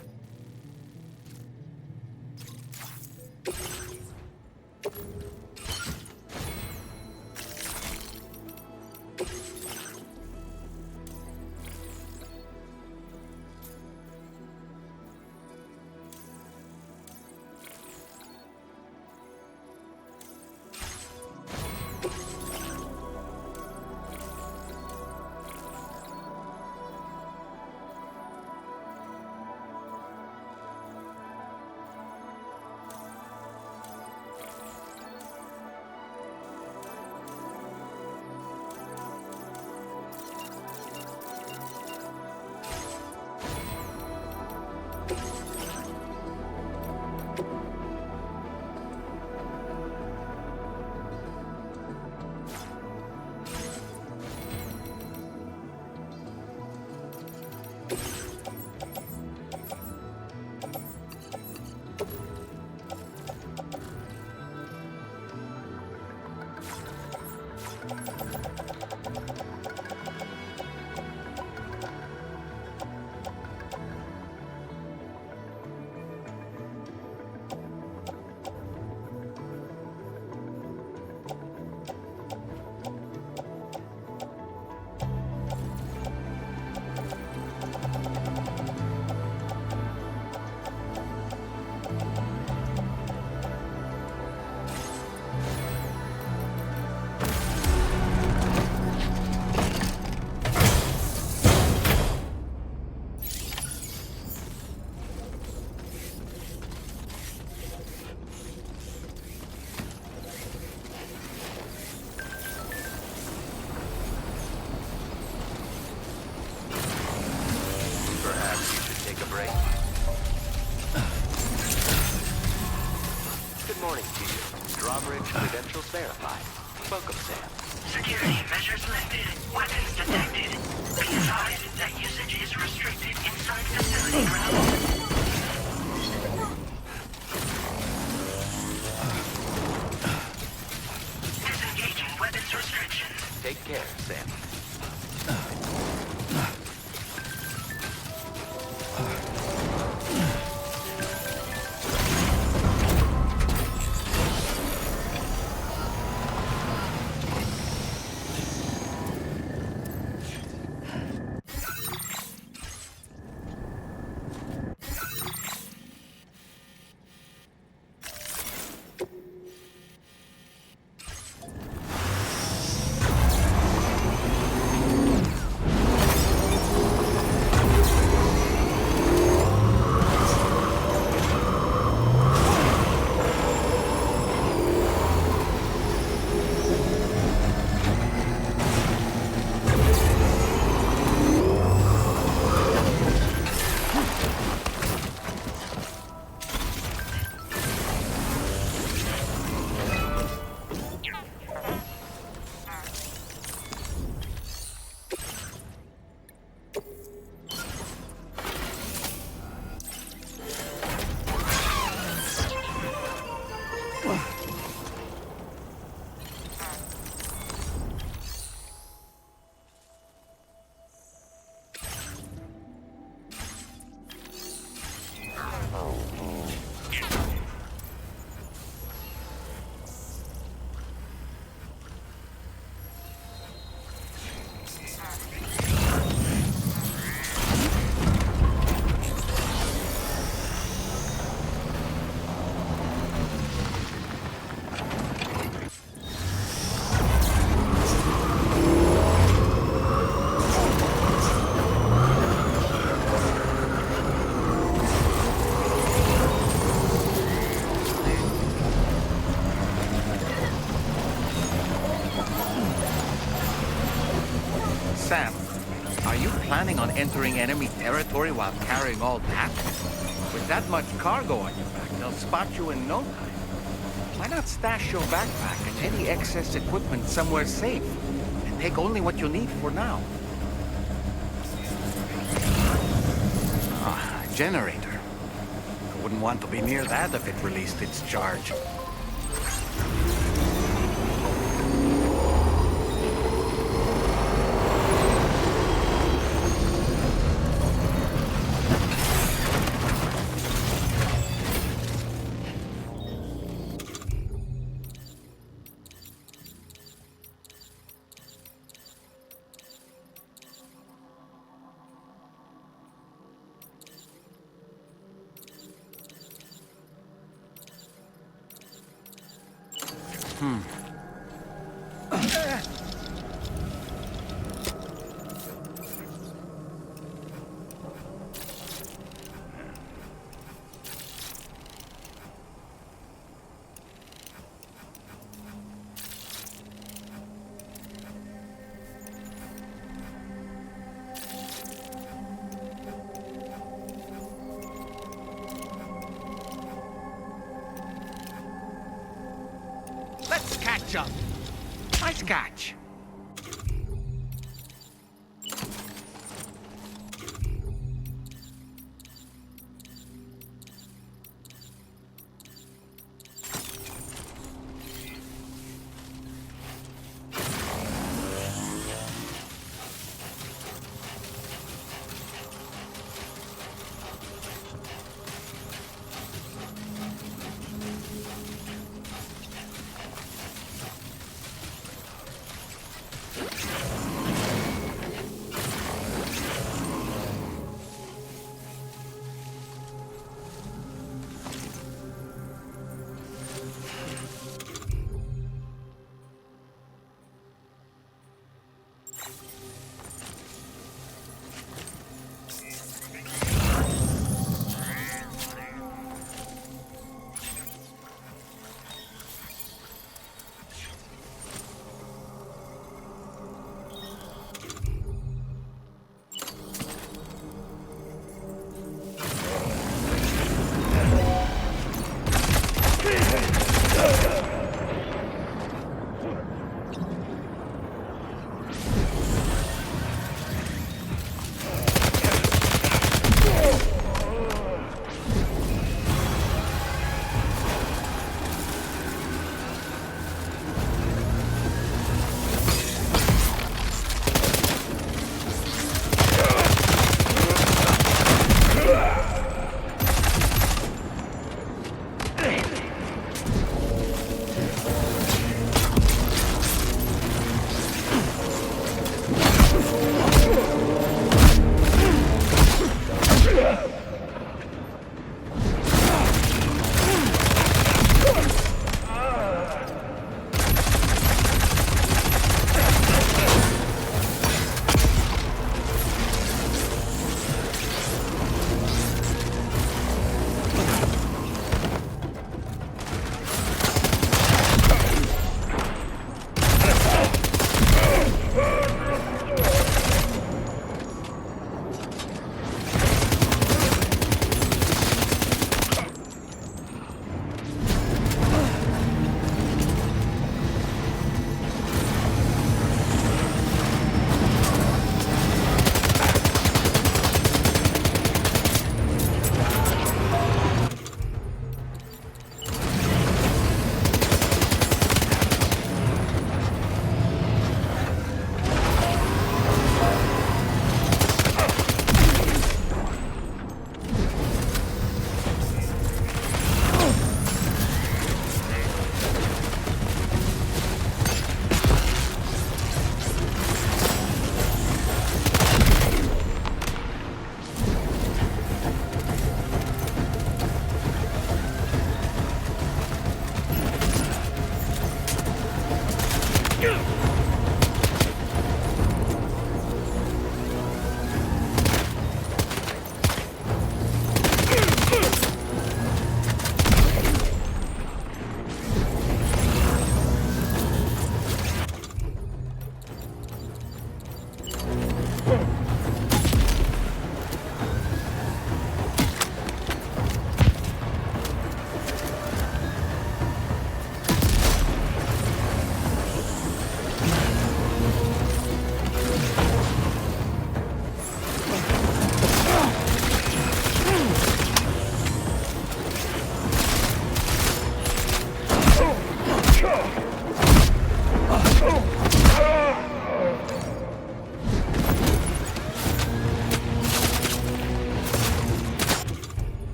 Credentials verified. Welcome, Sam. Security measures lifted. Weapons detected. Be advised that usage is restricted inside facility grounds. Disengaging weapons restrictions. Take care, Sam. Sam, are you planning on entering enemy territory while carrying all that? With that much cargo on your back, they'll spot you in no time. Why not stash your backpack and any excess equipment somewhere safe? And take only what you need for now. Ah, a generator. I wouldn't want to be near that if it released its charge. Let's catch up. Nice catch.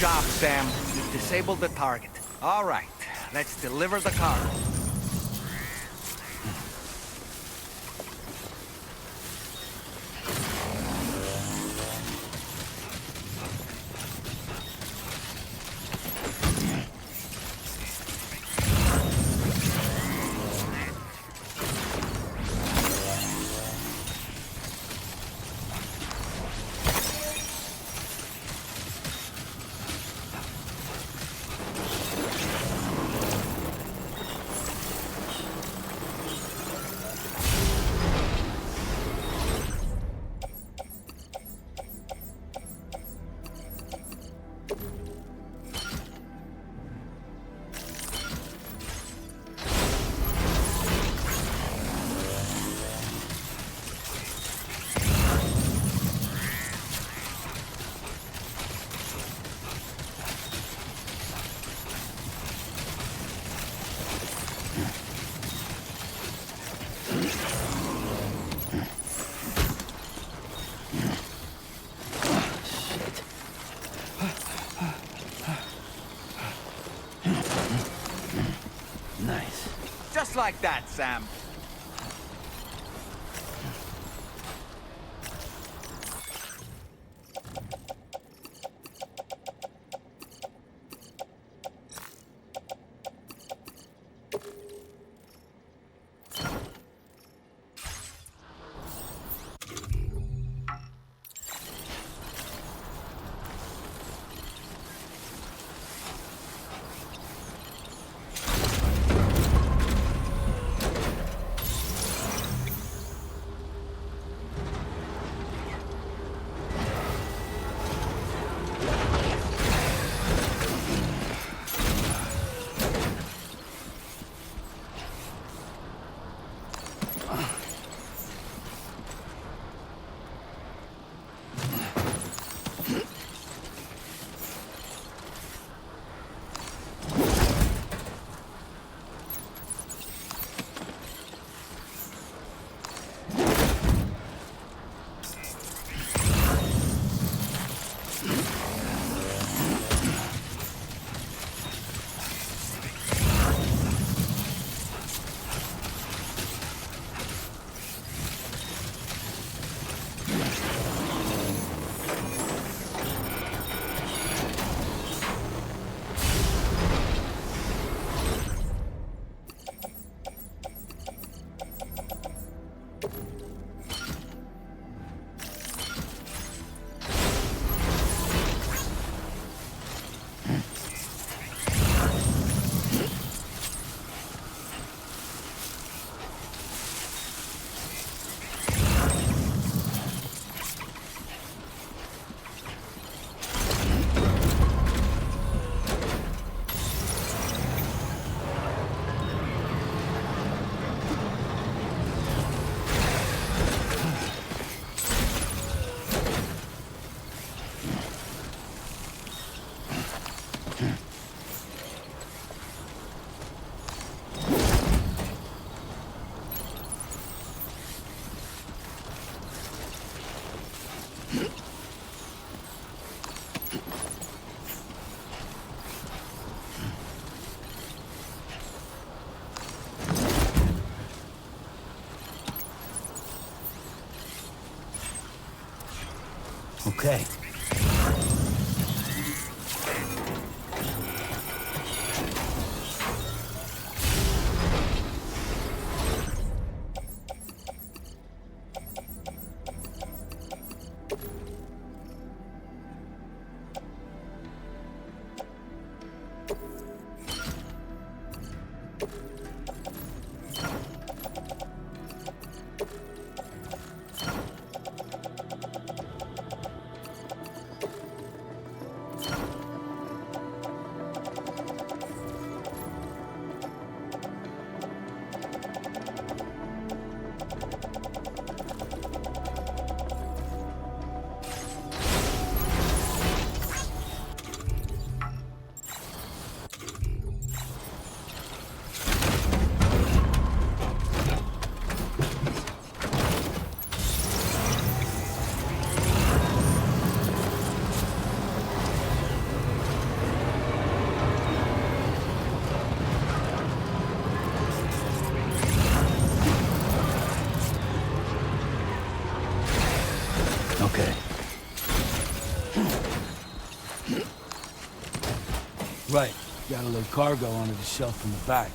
job, Sam. You've disabled the target. All right, let's deliver the cargo. Nice. Just like that, Sam. Okay. Right. Gotta load cargo onto the shelf in the back.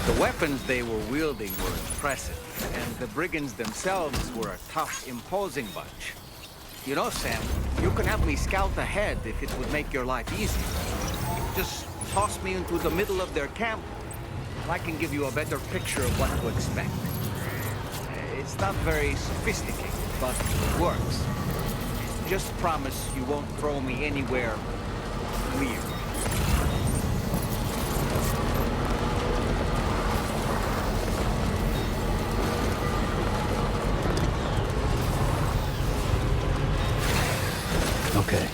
The weapons they were wielding were impressive, and the brigands themselves were a tough, imposing bunch. You know, Sam, you can have me scout ahead if it would make your life easier. Just toss me into the middle of their camp, and I can give you a better picture of what to expect. It's not very sophisticated, but it works. Just promise you won't throw me anywhere weird. Okay.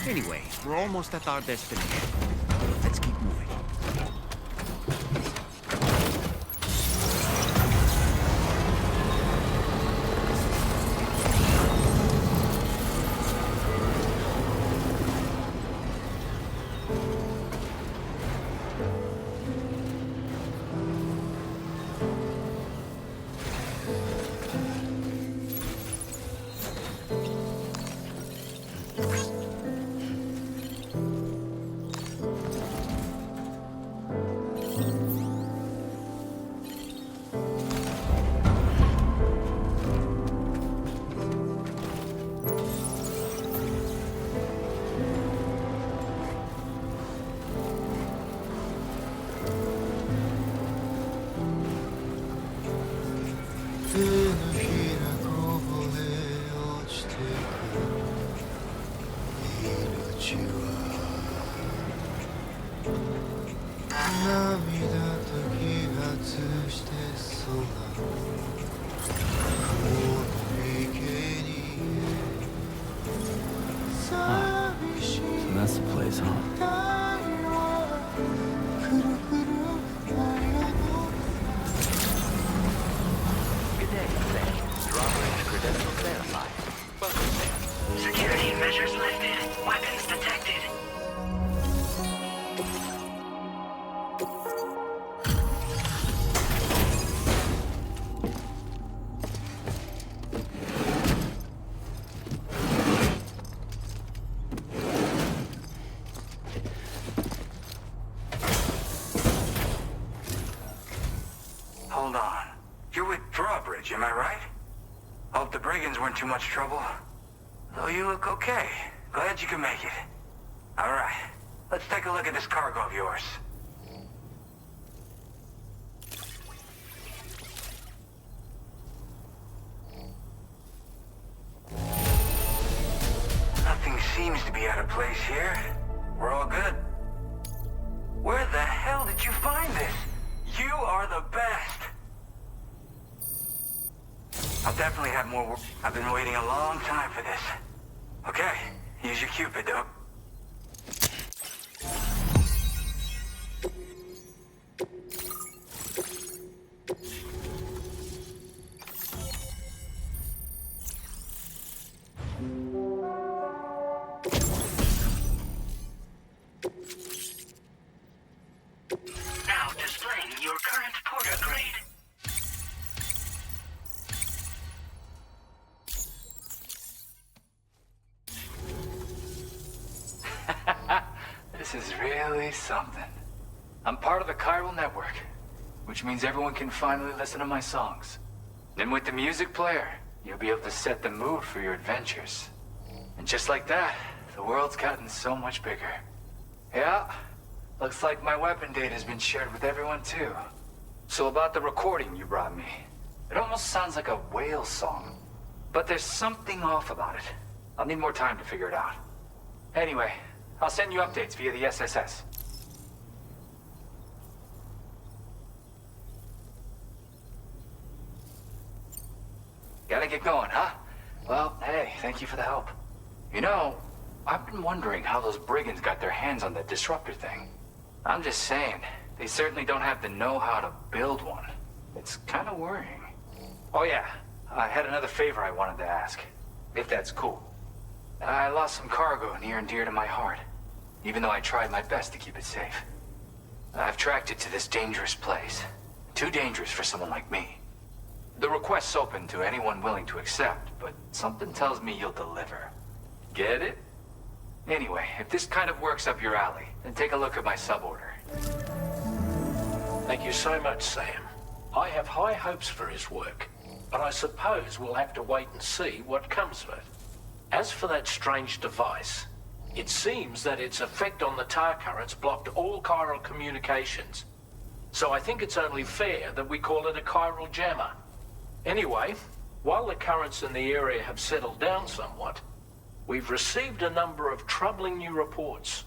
Anyway, we're almost at our destination. Let's keep moving. Measures lifted. Weapons detected. Hold on. You're with Drawbridge, am I right? Hope the brigands weren't too much trouble. Though you look okay. Glad you can make it. Alright, let's take a look at this cargo of yours. Nothing seems to be out of place here. We're all good. Where the hell did you find this? You are the best! I'll definitely have more work. I've been waiting a long time for this. Okay, use your Cupid, though. Now displaying your current porter grade. This is really something. I'm part of the chiral network, which means everyone can finally listen to my songs. And with the music player, you'll be able to set the mood for your adventures. And just like that, the world's gotten so much bigger. Yeah, looks like my weapon data has been shared with everyone too. So about the recording you brought me, it almost sounds like a whale song. But there's something off about it. I'll need more time to figure it out. Anyway, I'll send you updates via the SSS. Gotta get going, huh? Well, hey, thank you for the help. You know, I've been wondering how those brigands got their hands on that disruptor thing. I'm just saying, they certainly don't have the know-how to build one. It's kind of worrying. Oh yeah, I had another favor I wanted to ask, if that's cool. I lost some cargo near and dear to my heart, even though I tried my best to keep it safe. I've tracked it to this dangerous place. Too dangerous for someone like me. The request's open to anyone willing to accept, but something tells me you'll deliver. Get it? Anyway, if this kind of works up your alley, then take a look at my suborder. Thank you so much, Sam. I have high hopes for his work, but I suppose we'll have to wait and see what comes of it. As for that strange device, it seems that its effect on the tar currents blocked all chiral communications. So I think it's only fair that we call it a chiral jammer. Anyway, while the currents in the area have settled down somewhat, we've received a number of troubling new reports.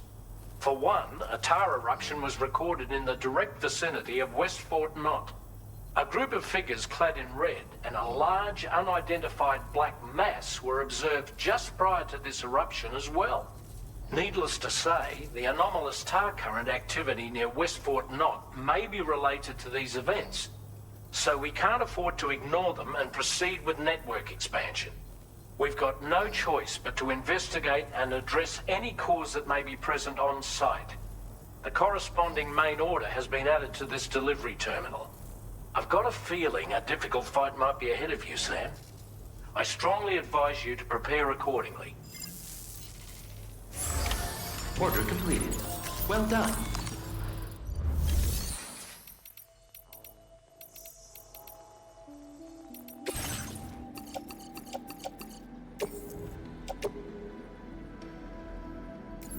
For one, a tar eruption was recorded in the direct vicinity of West Fort Knot. A group of figures clad in red and a large unidentified black mass were observed just prior to this eruption as well. Needless to say, the anomalous tar current activity near West Fort Knot may be related to these events, so we can't afford to ignore them and proceed with network expansion. We've got no choice but to investigate and address any cause that may be present on site. The corresponding main order has been added to this delivery terminal. I've got a feeling a difficult fight might be ahead of you, Sam. I strongly advise you to prepare accordingly. Order completed. Well done.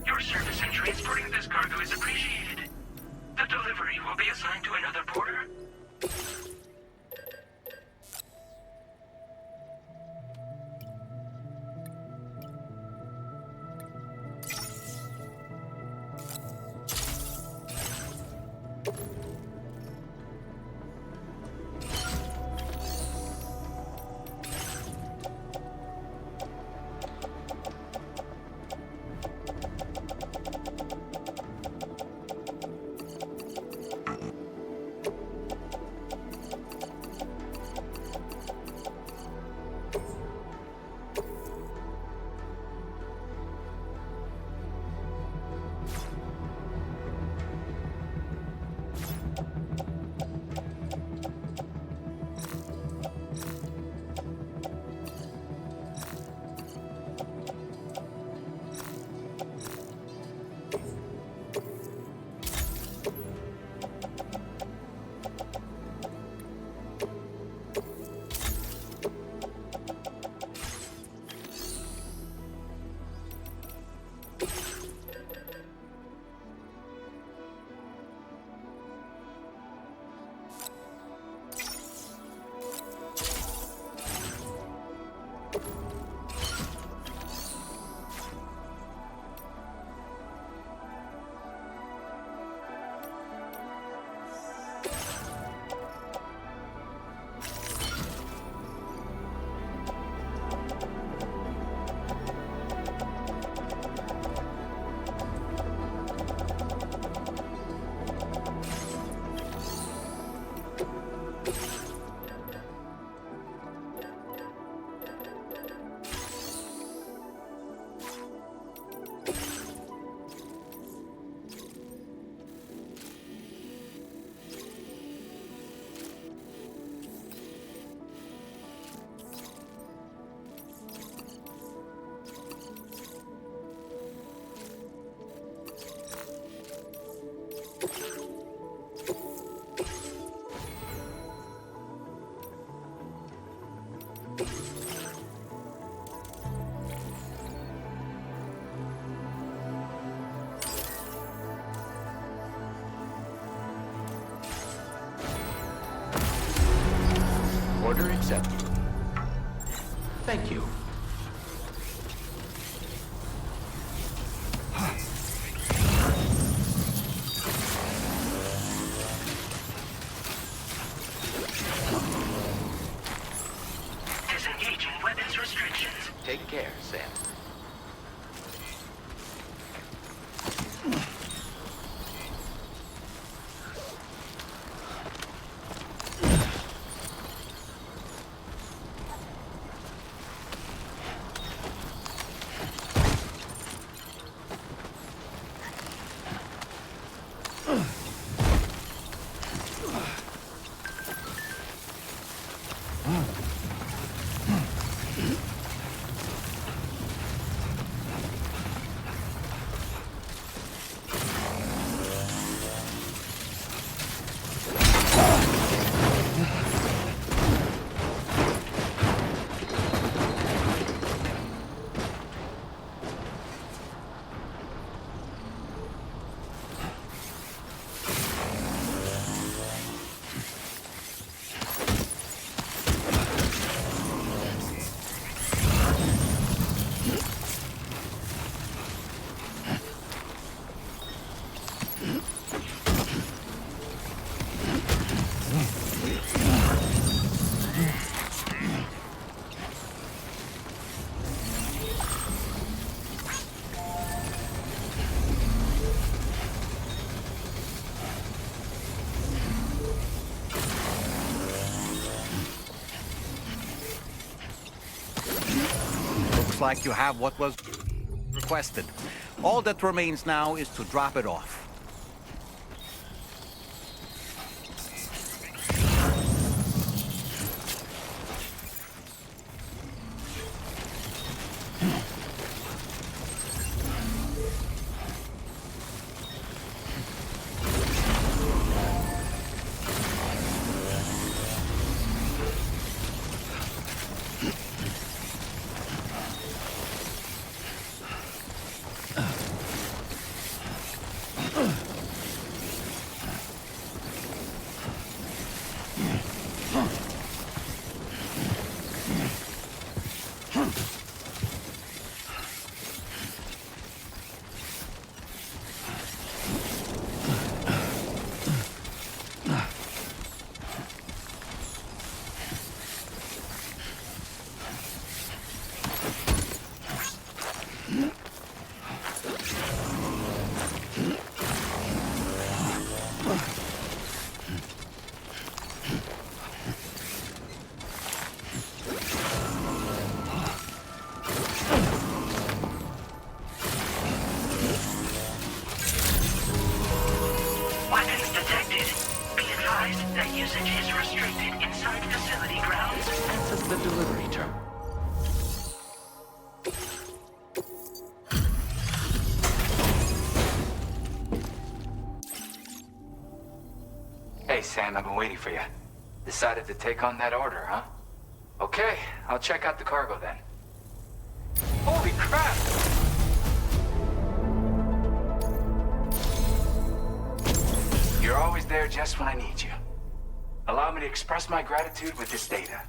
Your service in transporting this cargo is appreciated. The delivery will be assigned to another porter. Order accepted. Thank you. Disengaging weapons restrictions. Take care, Sam. Looks like you have what was requested. All that remains now is to drop it off. Weapons detected. Be advised that usage is restricted inside facility grounds. Access the delivery terminal. Hey, Sam, I've been waiting for you. Decided to take on that order, huh? Okay, I'll check out the cargo then. Holy crap! You're always there just when I need you. Allow me to express my gratitude with this data.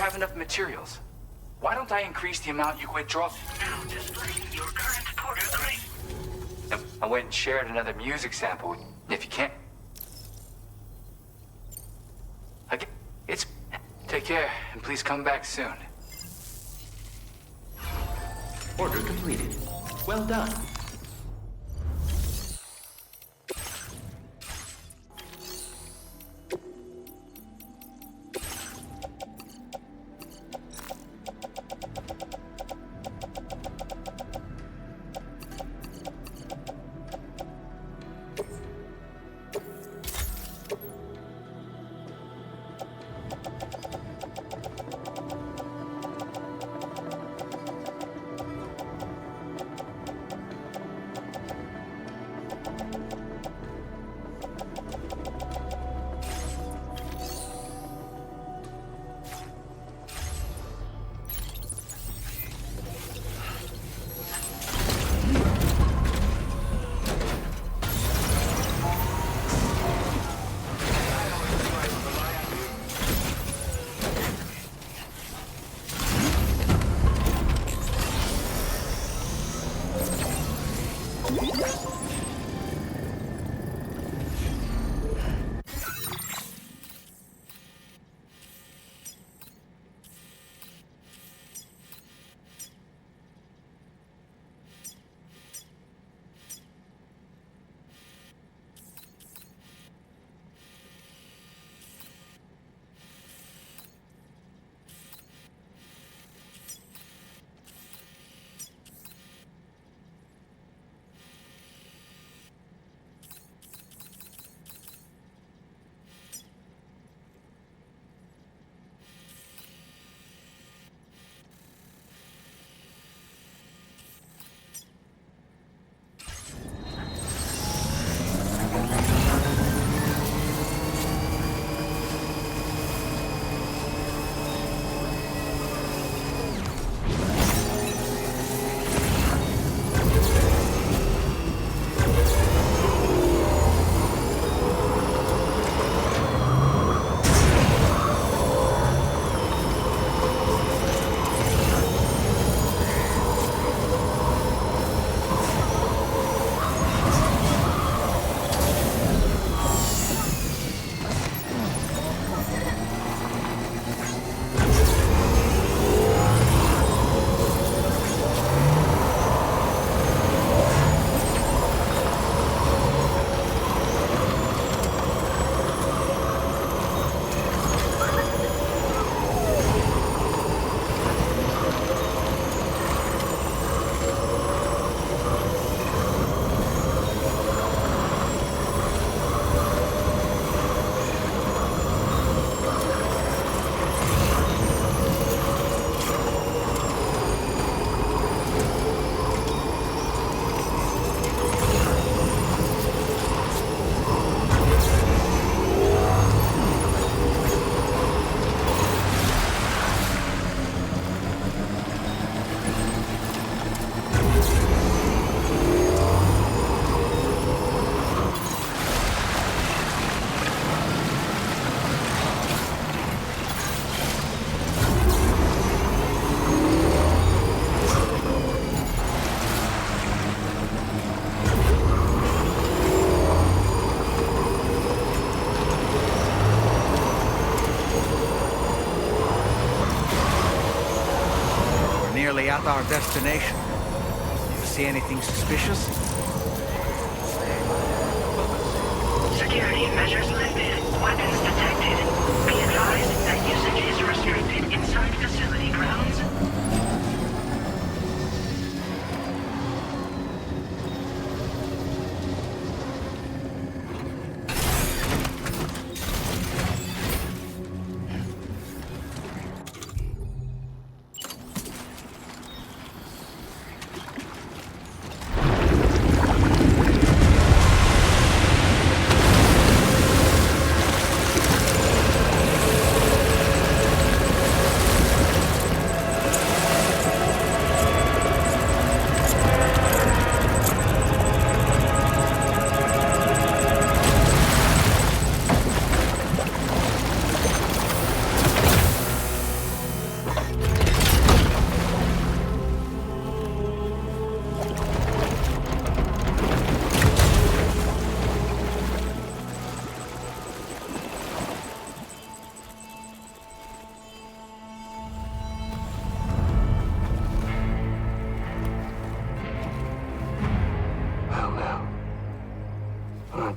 have enough materials. Why don't I increase the amount you withdraw? Now displaying your current order grade. I went and shared another music sample. If you can't... It's... Take care, and please come back soon. Order completed. Well done. At our destination. You see anything suspicious? Security measures lifted. Weapons detected. Be advised that usage is restricted inside facility grounds.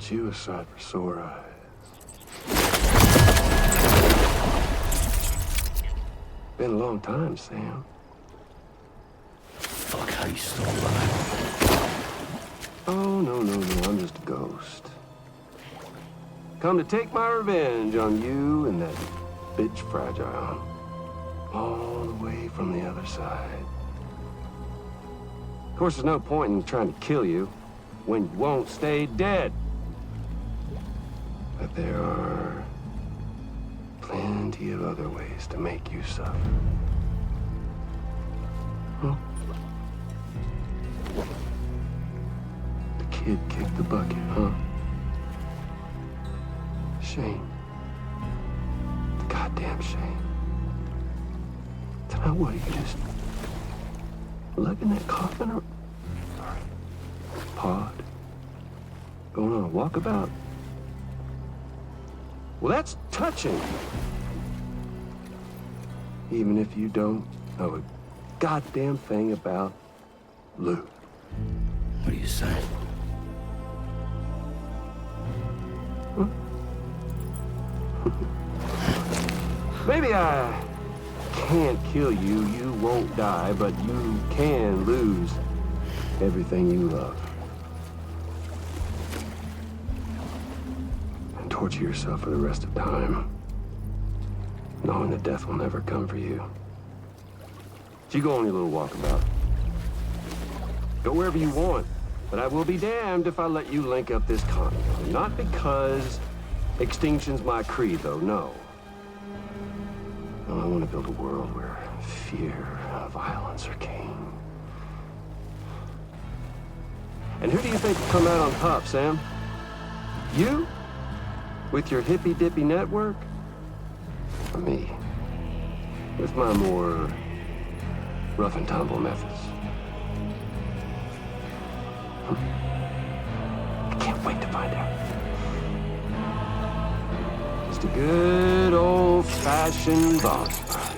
Bet you a sight for sore eyes. Been a long time, Sam. Fuck, how you still alive? Oh, no, I'm just a ghost. Come to take my revenge on you and that bitch Fragile. All the way from the other side. Of course, there's no point in trying to kill you when you won't stay dead. But there are plenty of other ways to make you suffer. Huh? The kid kicked the bucket, huh? Shame. The goddamn shame. Now what, you just lugging that coffin or pod? Going on a walkabout? Well, that's touching. Even if you don't know a goddamn thing about Lou. What do you say? Huh? Maybe I can't kill you, you won't die, but you can lose everything you love. And torture yourself for the rest of time, knowing that death will never come for you. So you go on your little walkabout. Go wherever you want, but I will be damned if I let you link up this continent. Not because extinction's my creed, though, no. I want to build a world where fear and violence are king. And who do you think will come out on top, Sam? You? With your hippy-dippy network? Or me? With my more rough and tumble methods? I can't wait to find out. Just a good old-fashioned boss fight.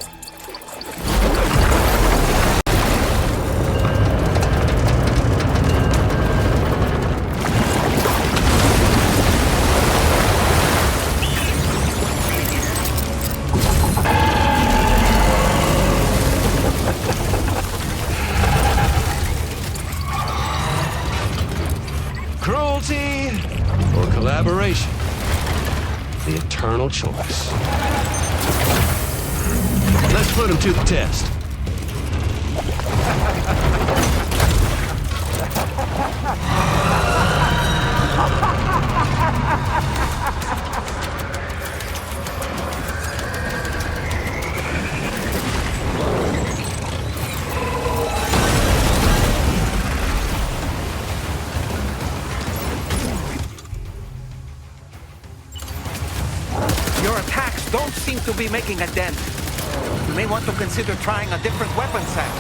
Cruelty or collaboration? The eternal choice. Let's put him to the test. Your attacks don't seem to be making a dent. You may want to consider trying a different weapon set.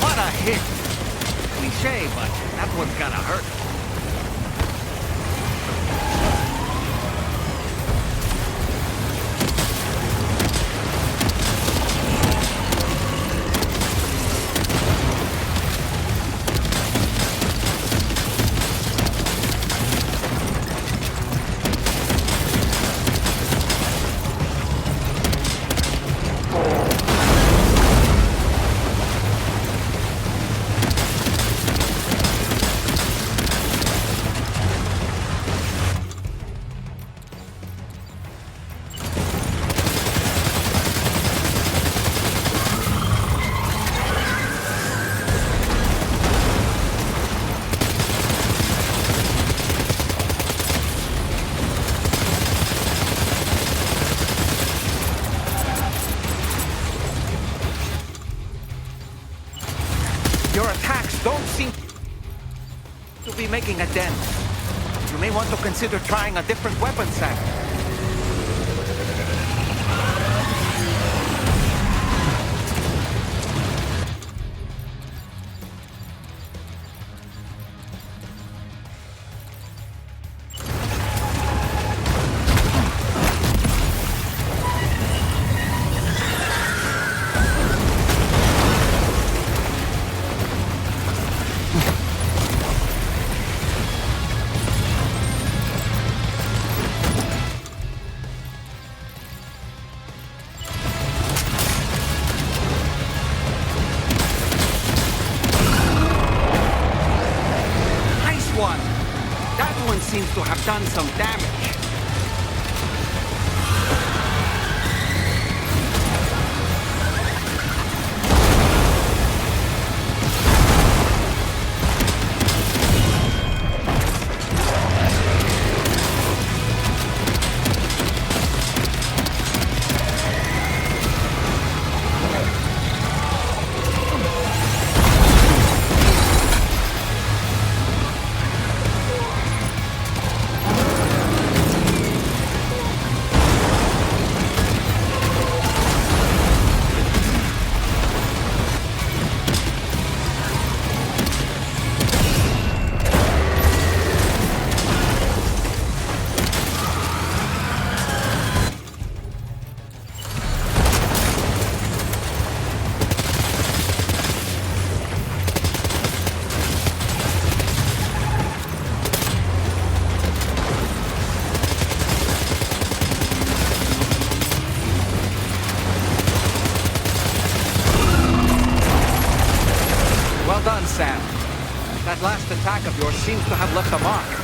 What a hit! Cliché, but that one's gonna hurt. Your attacks don't seem to be making a dent. You may want to consider trying a different weapon set. seems to have done some damage. Well done, Sam. That last attack of yours seems to have left a mark.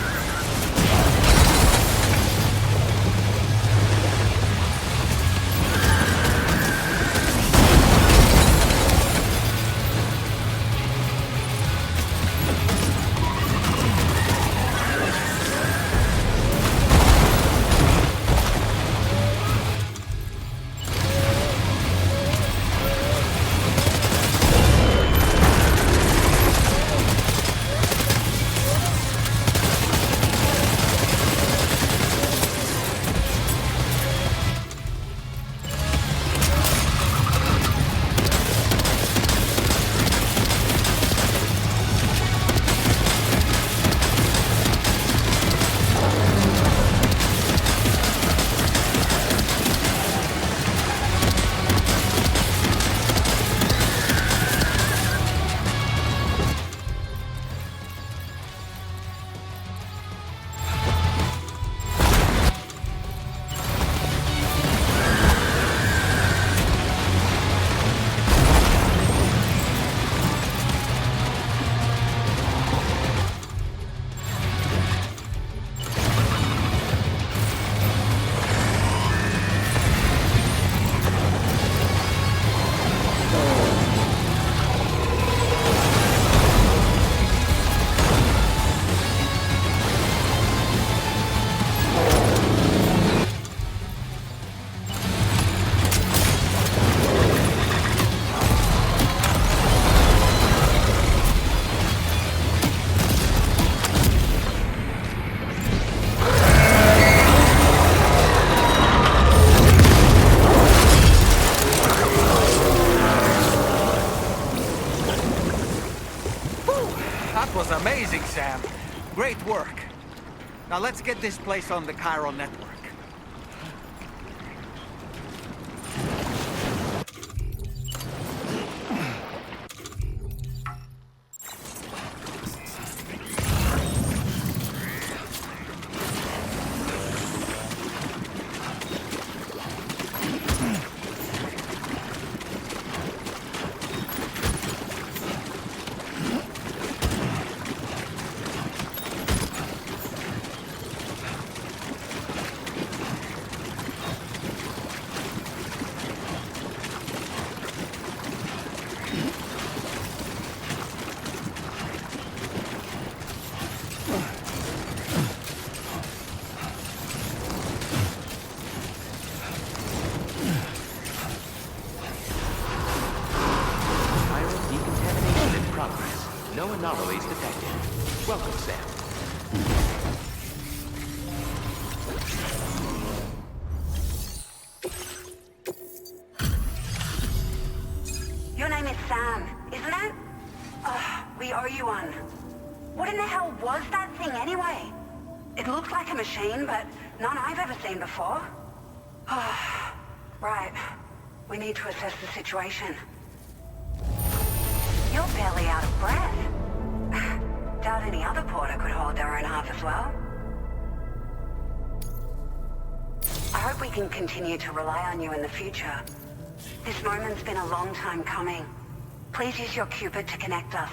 That was amazing, Sam. Great work. Now let's get this place on the chiral network. No anomalies detected. Welcome, Sam. Your name is Sam, isn't it? Oh, we owe you one. What in the hell was that thing anyway? It looks like a machine, but none I've ever seen before. Oh, right. We need to assess the situation. You're barely out of breath. Doubt any other porter could hold their own half as well. I hope we can continue to rely on you in the future. This moment's been a long time coming. Please use your Cupid to connect us.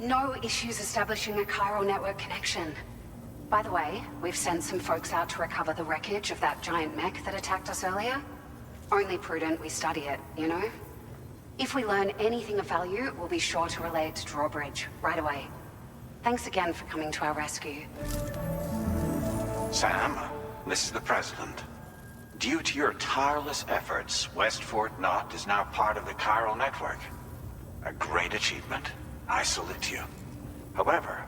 No issues establishing a chiral network connection. By the way, we've sent some folks out to recover the wreckage of that giant mech that attacked us earlier. Only prudent we study it, you know? If we learn anything of value, we'll be sure to relay it to Drawbridge right away. Thanks again for coming to our rescue. Sam, this is the President. Due to your tireless efforts, West Fort Knot is now part of the chiral network. A great achievement. I salute you. However,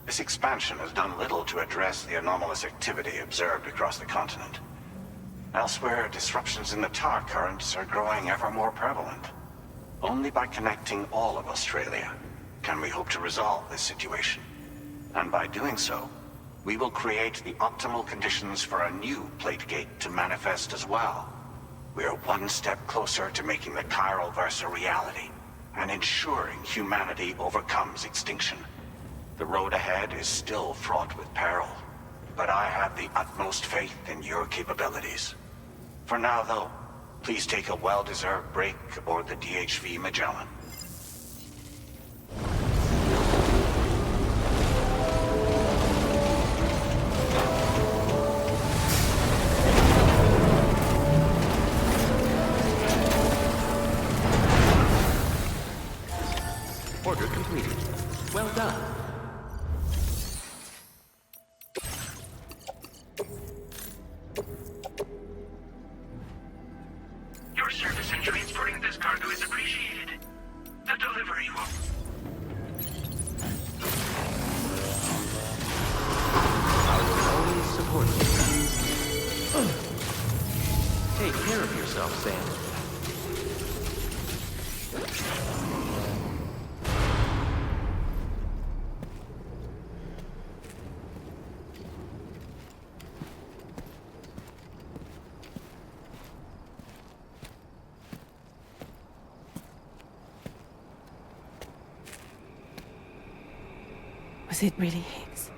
this expansion has done little to address the anomalous activity observed across the continent. Elsewhere, disruptions in the tar currents are growing ever more prevalent. Only by connecting all of Australia can we hope to resolve this situation. And by doing so, we will create the optimal conditions for a new Plategate to manifest as well. We are one step closer to making the chiral verse a reality, and ensuring humanity overcomes extinction. The road ahead is still fraught with peril, but I have the utmost faith in your capabilities. For now, though, please take a well-deserved break aboard the DHV Magellan. Order completed. Well done. Your service in transporting this cargo is appreciated. The delivery will... I will always support you. Take care of yourself, Sam. Was it really Higgs?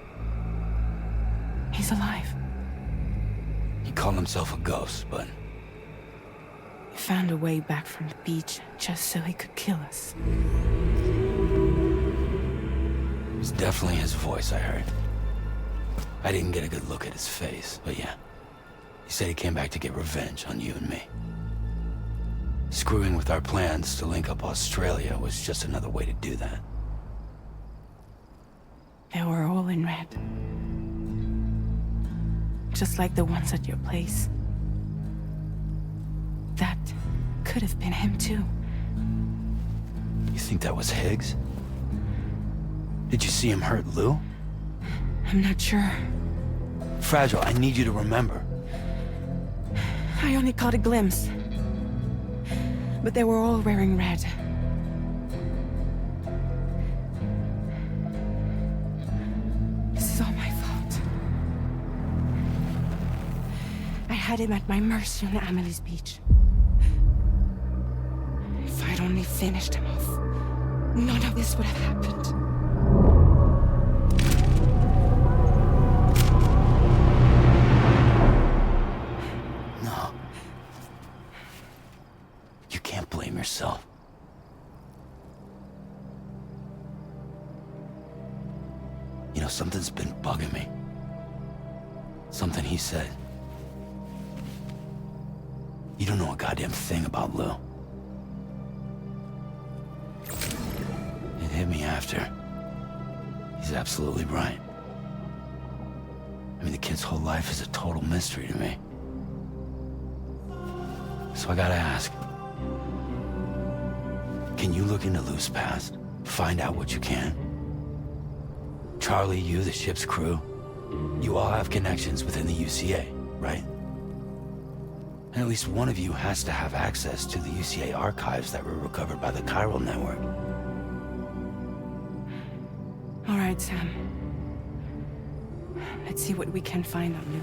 He's alive. He called himself a ghost, but... He found a way back from the beach just so he could kill us. It was definitely his voice I heard. I didn't get a good look at his face, but yeah. He said he came back to get revenge on you and me. Screwing with our plans to link up Australia was just another way to do that. They were all in red. Just like the ones at your place. That could have been him too. You think that was Higgs? Did you see him hurt Lou? I'm not sure. Fragile, I need you to remember. I only caught a glimpse. But they were all wearing red. This is all my fault. I had him at my mercy on Amelie's beach. If I'd only finished him off, none of this would have happened. No. You can't blame yourself. You know, something's been bugging me. Something he said. You don't know a goddamn thing about Lou. It hit me after. He's absolutely right. I mean, the kid's whole life is a total mystery to me. So I gotta ask. Can you look into Lou's past? Find out what you can? Charlie, you, the ship's crew, you all have connections within the UCA, right? And at least one of you has to have access to the UCA archives that were recovered by the chiral network. All right, Sam. Let's see what we can find on Lou.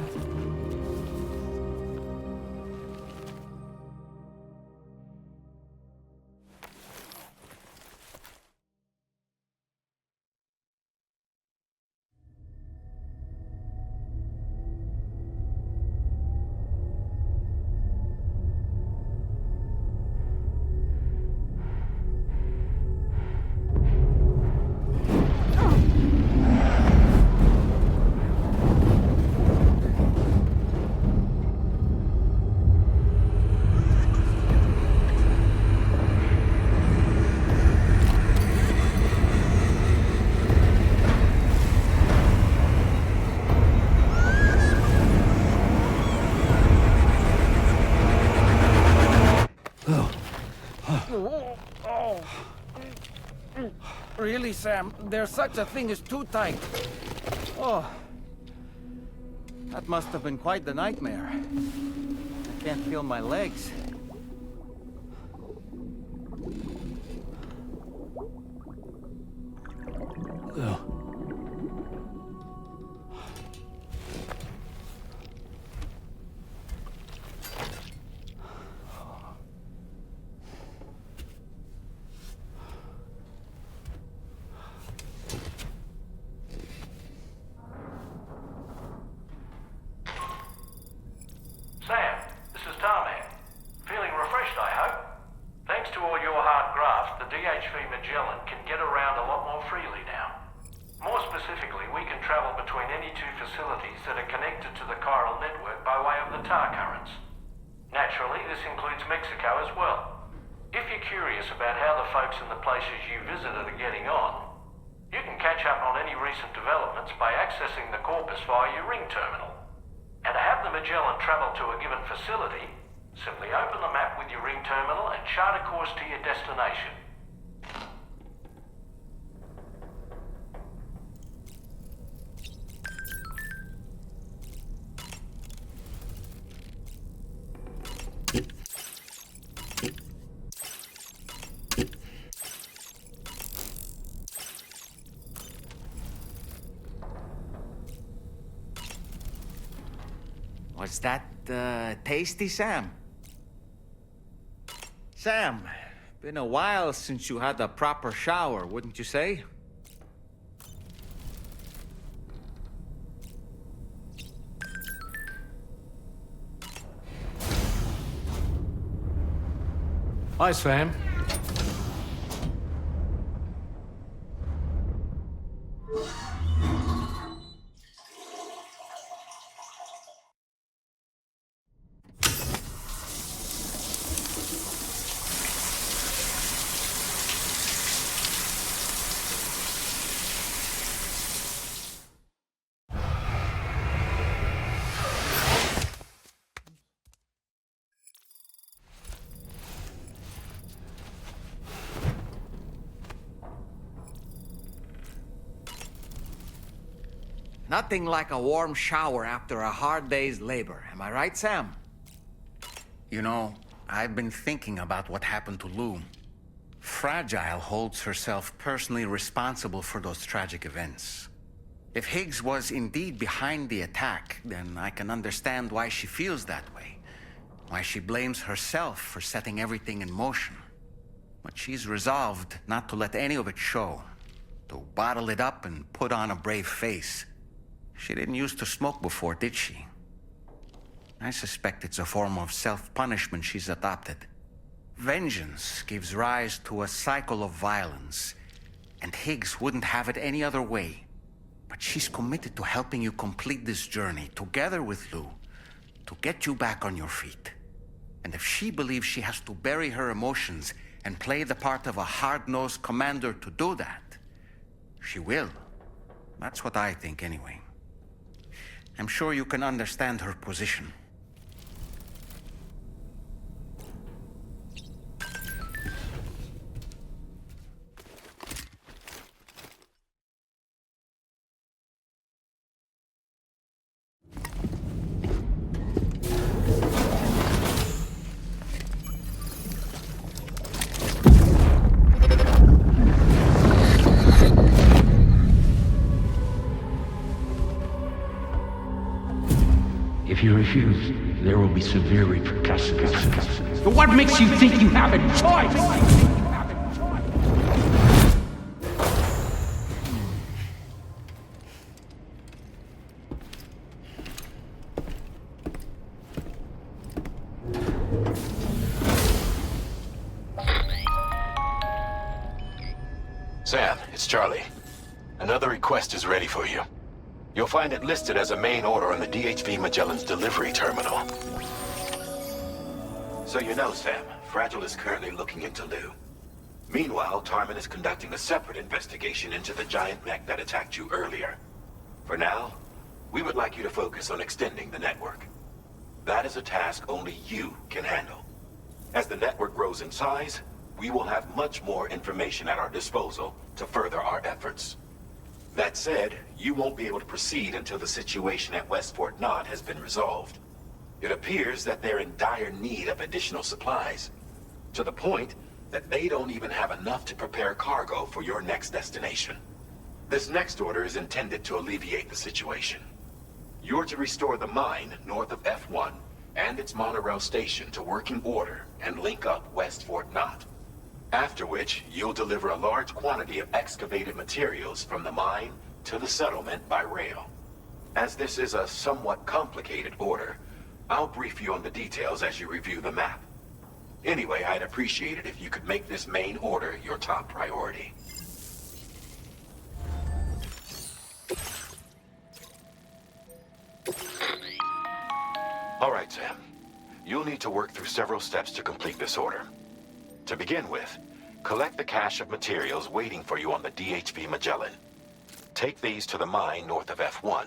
sorry, Sam. There's such a thing as too tight. Oh. That must have been quite the nightmare. I can't feel my legs. Ugh. Sam, this is Tarman. Feeling refreshed, I hope? Thanks to all your hard graft, the DHV Magellan can get around a lot more freely now. More specifically, we can travel between any two facilities that are connected to the chiral network by way of the tar currents. Naturally, this includes Mexico as well. If you're curious about how the folks in the places you visited are getting on, you can catch up on any recent developments by accessing the Corpus via your ring terminal. And to have the Magellan travel to a given facility, simply open the map with your ring terminal and chart a course to your destination. Was that, tasty, Sam? Sam, been a while since you had a proper shower, wouldn't you say? Hi, Sam. Nothing like a warm shower after a hard day's labor. Am I right, Sam? You know, I've been thinking about what happened to Lou. Fragile holds herself personally responsible for those tragic events. If Higgs was indeed behind the attack, then I can understand why she feels that way. Why she blames herself for setting everything in motion. But she's resolved not to let any of it show. To bottle it up and put on a brave face. She didn't used to smoke before, did she? I suspect it's a form of self-punishment she's adopted. Vengeance gives rise to a cycle of violence, and Higgs wouldn't have it any other way. But she's committed to helping you complete this journey, together with Lou, to get you back on your feet. And if she believes she has to bury her emotions and play the part of a hard-nosed commander to do that, she will. That's what I think, anyway. I'm sure you can understand her position. If you refuse, there will be severe repercussions. But what makes you think you have a choice? Sam, it's Charlie. Another request is ready for you. You'll find it listed as a main order on the DHV Magellan's delivery terminal. So you know, Sam, Fragile is currently looking into Lou. Meanwhile, Tarman is conducting a separate investigation into the giant mech that attacked you earlier. For now, we would like you to focus on extending the network. That is a task only you can handle. As the network grows in size, we will have much more information at our disposal to further our efforts. That said, you won't be able to proceed until the situation at West Fort Knott has been resolved. It appears that they're in dire need of additional supplies, to the point that they don't even have enough to prepare cargo for your next destination. This next order is intended to alleviate the situation. You're to restore the mine north of F1 and its monorail station to working order and link up West Fort Knott. After which, you'll deliver a large quantity of excavated materials from the mine to the settlement by rail. As this is a somewhat complicated order, I'll brief you on the details as you review the map. Anyway, I'd appreciate it if you could make this main order your top priority. All right, Sam. You'll need to work through several steps to complete this order. To begin with, collect the cache of materials waiting for you on the DHV Magellan. Take these to the mine north of F1.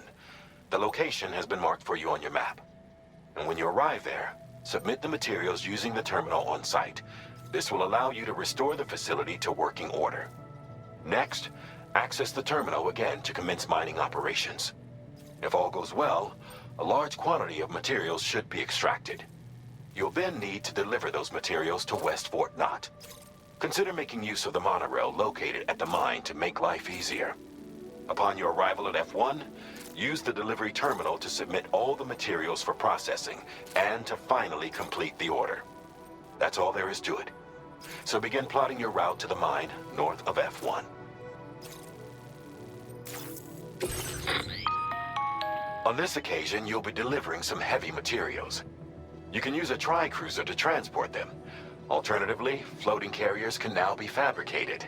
The location has been marked for you on your map. And when you arrive there, submit the materials using the terminal on site. This will allow you to restore the facility to working order. Next, access the terminal again to commence mining operations. If all goes well, a large quantity of materials should be extracted. You'll then need to deliver those materials to West Fort Knott. Consider making use of the monorail located at the mine to make life easier. Upon your arrival at F1, use the delivery terminal to submit all the materials for processing and to finally complete the order. That's all there is to it. So begin plotting your route to the mine north of F1. On this occasion, you'll be delivering some heavy materials. You can use a tri-cruiser to transport them. Alternatively, floating carriers can now be fabricated.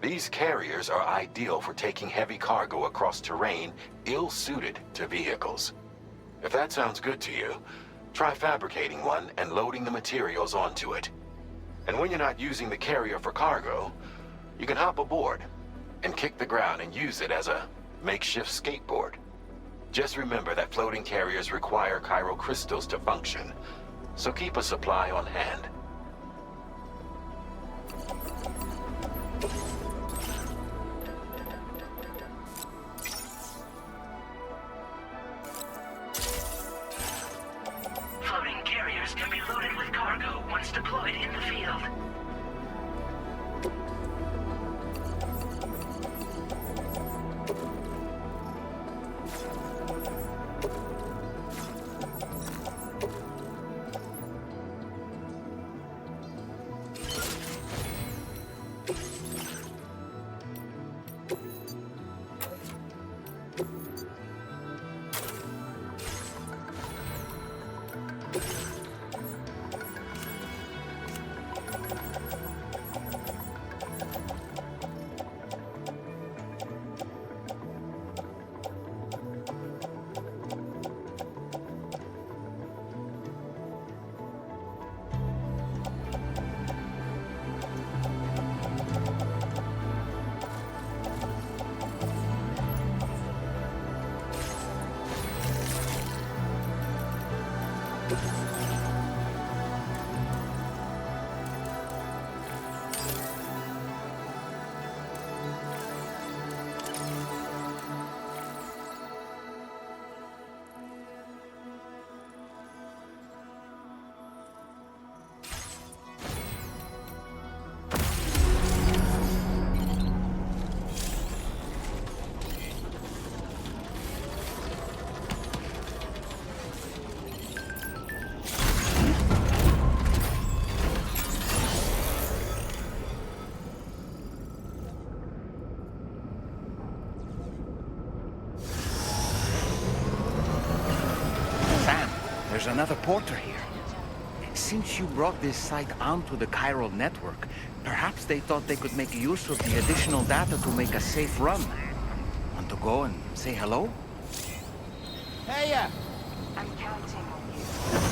These carriers are ideal for taking heavy cargo across terrain ill-suited to vehicles. If that sounds good to you, try fabricating one and loading the materials onto it. And when you're not using the carrier for cargo, you can hop aboard and kick the ground and use it as a makeshift skateboard. Just remember that floating carriers require chiral crystals to function, so keep a supply on hand. Floating carriers can be loaded with cargo once deployed in the field. There's another porter here. Since you brought this site onto the chiral network, perhaps they thought they could make use of the additional data to make a safe run. Want to go and say hello? Hey, I'm counting on you.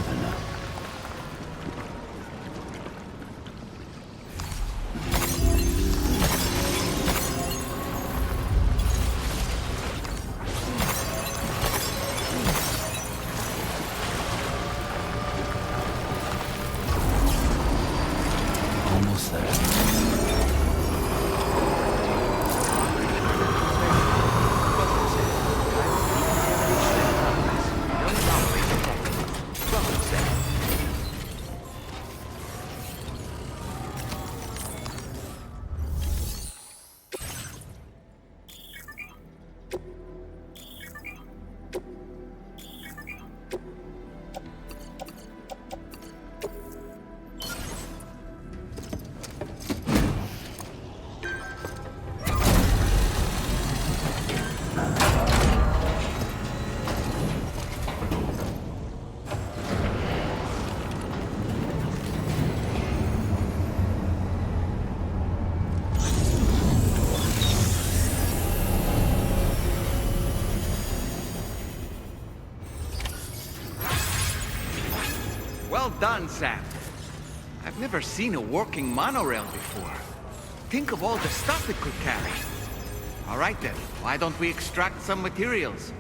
than that. Almost there. Well done, Sam. I've never seen a working monorail before. Think of all the stuff it could carry. All right then, why don't we extract some materials?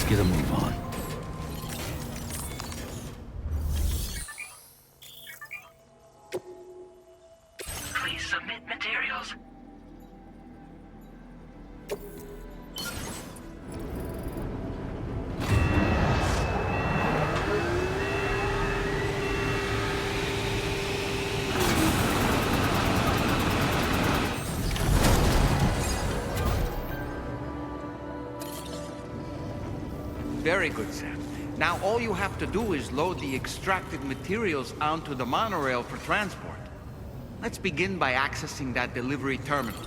Get a move on. Please submit materials. Very good, Sam. Now all you have to do is load the extracted materials onto the monorail for transport. Let's begin by accessing that delivery terminal.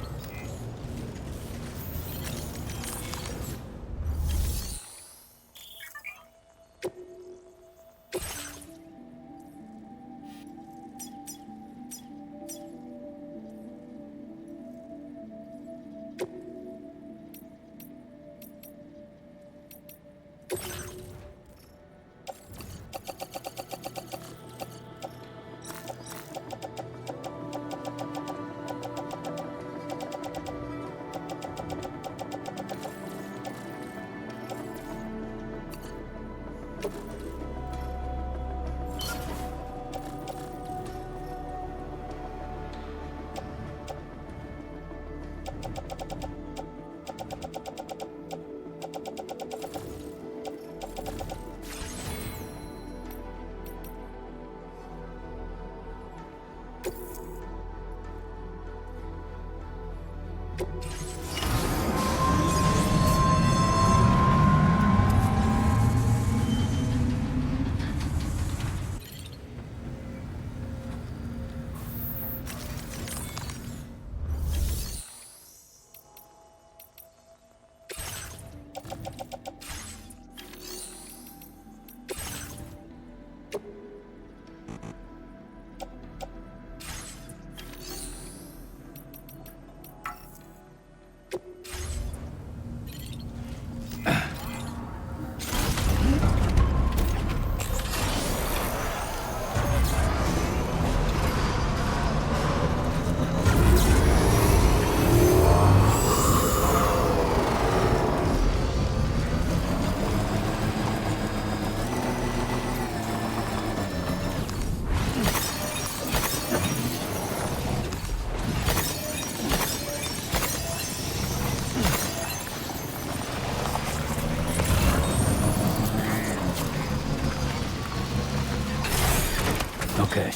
Okay.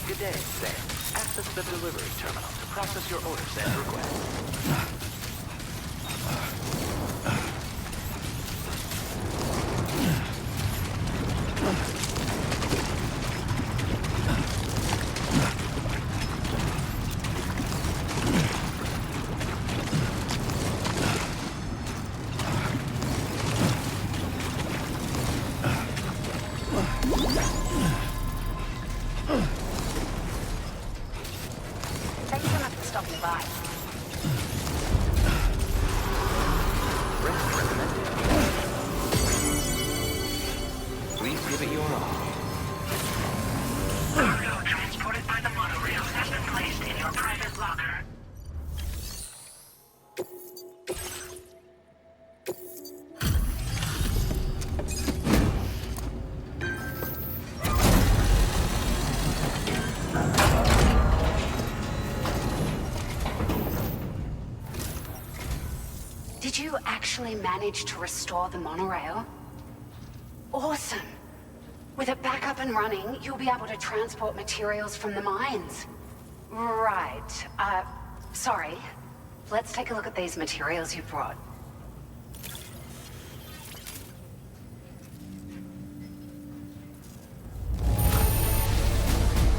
Good day, Sam. Access the delivery terminal to process your orders and requests. Thanks so much for stopping by. Rest recommended. Please give it your all. Cargo transported by the monorail has been placed in your private locker. Did you actually manage to restore the monorail? Awesome. With it back up and running, you'll be able to transport materials from the mines. Right. Sorry. Let's take a look at these materials you brought.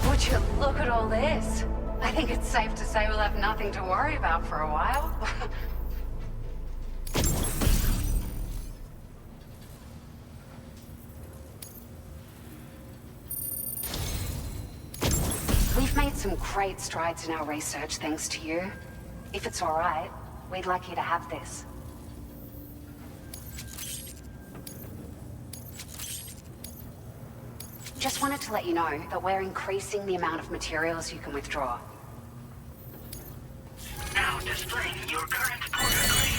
Would you look at all this? I think it's safe to say we'll have nothing to worry about for a while. some great strides in our research thanks to you. If it's all right, we'd like you to have this. Just wanted to let you know that we're increasing the amount of materials you can withdraw. Now displaying your current porter grade.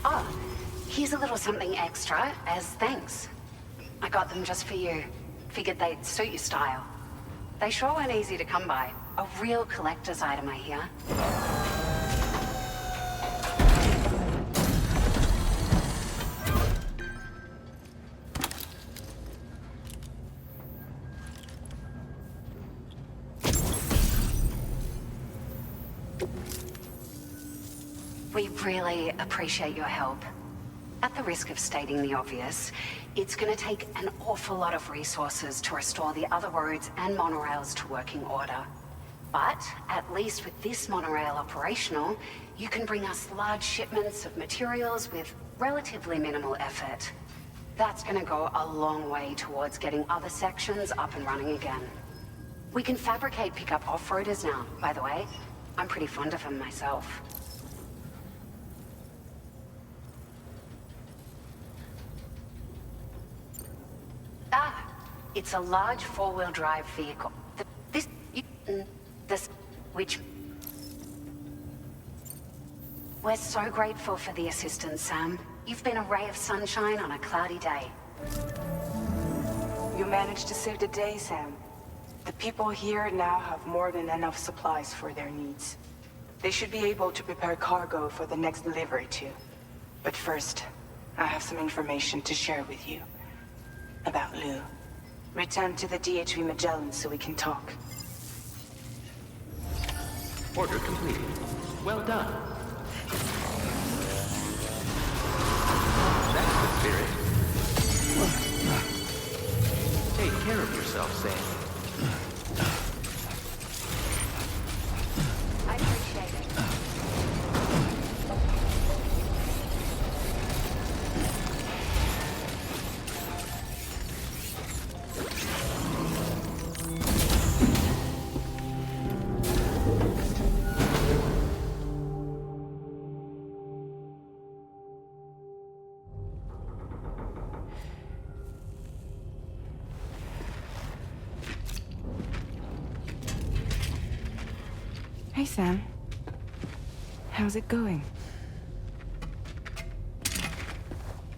Oh, here's a little something extra as thanks. I got them just for you. Figured they'd suit your style. They sure weren't easy to come by. A real collector's item, I hear. We really appreciate your help. At the risk of stating the obvious, it's gonna take an awful lot of resources to restore the other roads and monorails to working order. But at least with this monorail operational, you can bring us large shipments of materials with relatively minimal effort. That's gonna go a long way towards getting other sections up and running again. We can fabricate pickup off-roaders now, by the way. I'm pretty fond of them myself. Ah, it's a large four-wheel drive vehicle. We're so grateful for the assistance, Sam. You've been a ray of sunshine on a cloudy day. You managed to save the day, Sam. The people here now have more than enough supplies for their needs. They should be able to prepare cargo for the next delivery too. But first, I have some information to share with you. About Lou. Return to the DHV Magellan so we can talk. Order completed. Well done. That's the spirit. Take care of yourself, Sam. I appreciate it. Hey, Sam. How's it going?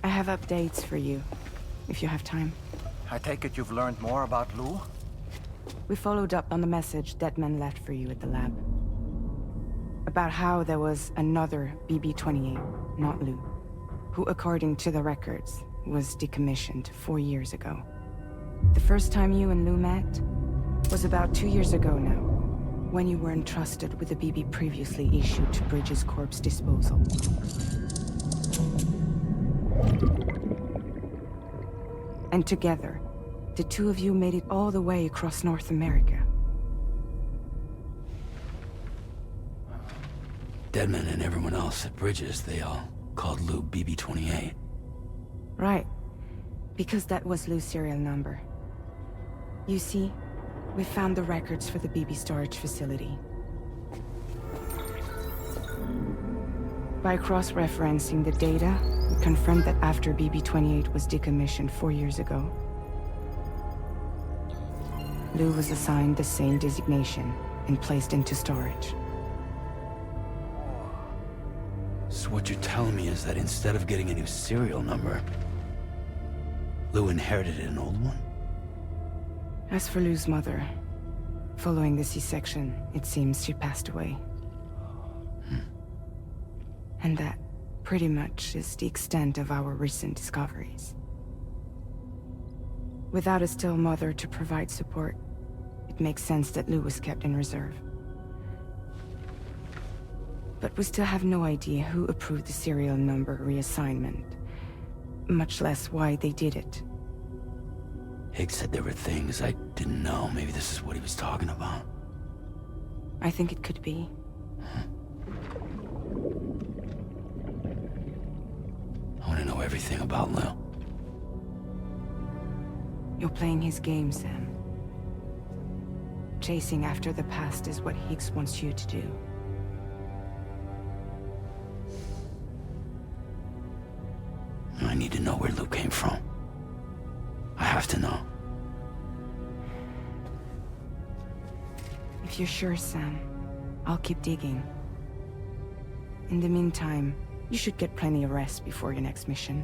I have updates for you, if you have time. I take it you've learned more about Lou? We followed up on the message Deadman left for you at the lab. About how there was another BB-28, not Lou, who, according to the records, was decommissioned 4 years ago. The first time you and Lou met was about 2 years ago now, when you were entrusted with the BB previously issued to Bridges Corp's disposal. And together, the two of you made it all the way across North America. Deadman and everyone else at Bridges, they all called Lou BB-28. Right. Because that was Lou's serial number. You see, we found the records for the BB storage facility. By cross-referencing the data, we confirmed that after BB-28 was decommissioned 4 years ago, Lou was assigned the same designation and placed into storage. So what you're telling me is that instead of getting a new serial number, Lou inherited an old one? As for Lou's mother, following the C-section, it seems she passed away. And that, pretty much, is the extent of our recent discoveries. Without a still mother to provide support, it makes sense that Lou was kept in reserve. But we still have no idea who approved the serial number reassignment, much less why they did it. Higgs said there were things I didn't know. Maybe this is what he was talking about. I think it could be. I want to know everything about Lil. You're playing his game, Sam. Chasing after the past is what Higgs wants you to do. I need to know where Luke came from. I have to know. If you're sure, Sam, I'll keep digging. In the meantime, you should get plenty of rest before your next mission.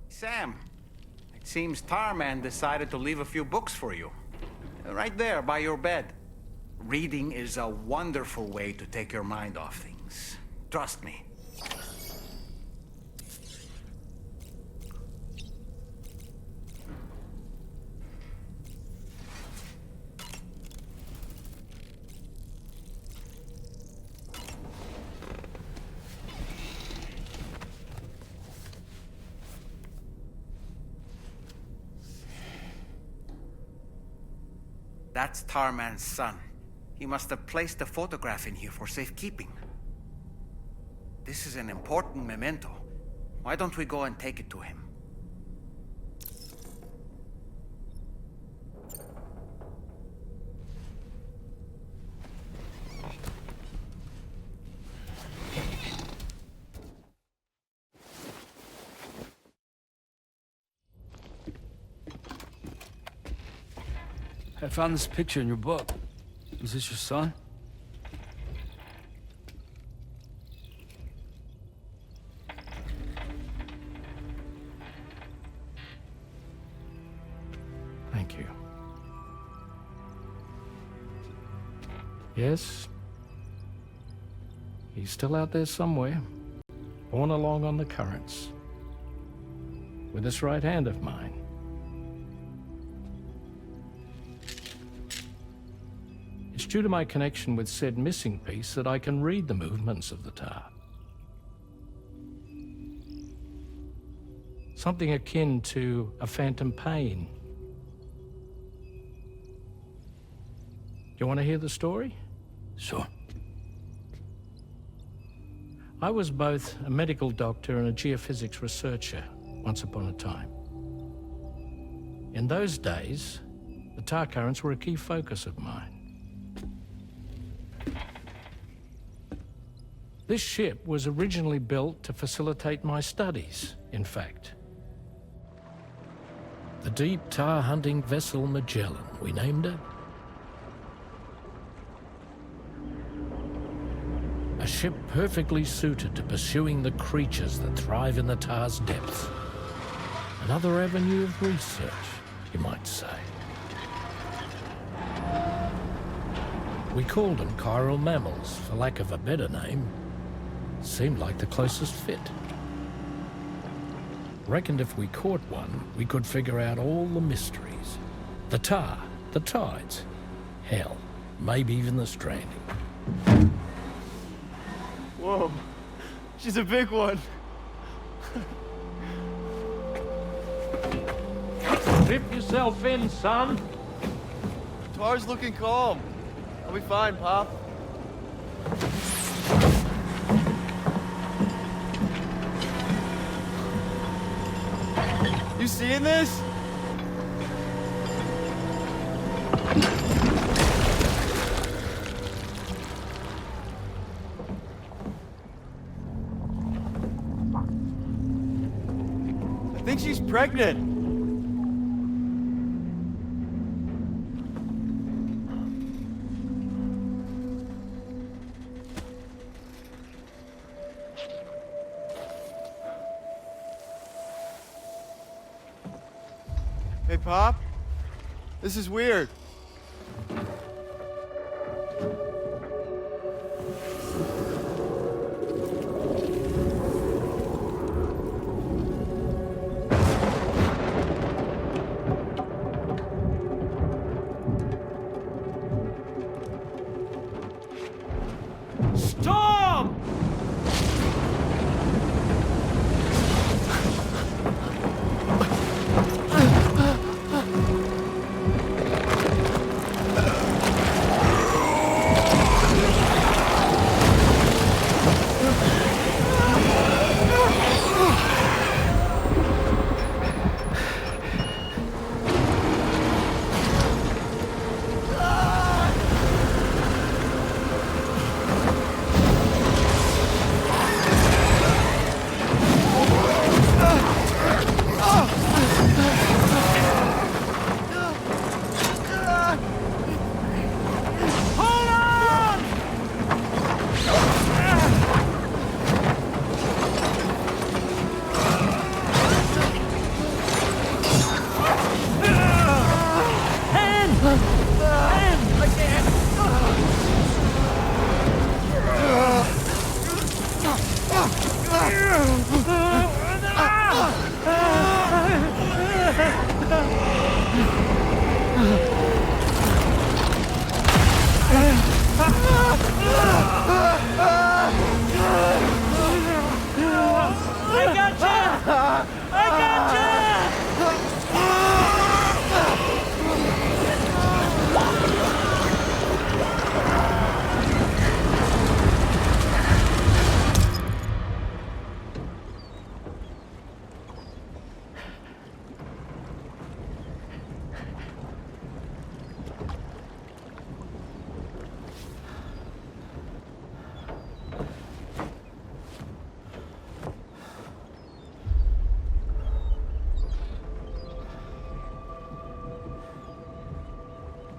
Sam, it seems Tarman decided to leave a few books for you. Right there, by your bed. Reading is a wonderful way to take your mind off things. Trust me. That's Tarman's son. He must have placed a photograph in here for safekeeping. This is an important memento. Why don't we go and take it to him? I found this picture in your book. Is this your son? Thank you. Yes. He's still out there somewhere, borne along on the currents, with this right hand of mine. It's due to my connection with said missing piece that I can read the movements of the tar. Something akin to a phantom pain. You want to hear the story? Sure. I was both a medical doctor and a geophysics researcher once upon a time. In those days, the tar currents were a key focus of mine. This ship was originally built to facilitate my studies, in fact. The deep tar hunting vessel Magellan, we named it. A ship perfectly suited to pursuing the creatures that thrive in the tar's depths. Another avenue of research, you might say. We called them chiral mammals, for lack of a better name. Seemed like the closest fit. Reckoned if we caught one, we could figure out all the mysteries. The tar, the tides, hell, maybe even the stranding. She's a big one. Strip yourself in, son. Tar's looking calm. I'll be fine, Pop. You seeing this? I think she's pregnant. Hey, Pop? This is weird. Stop!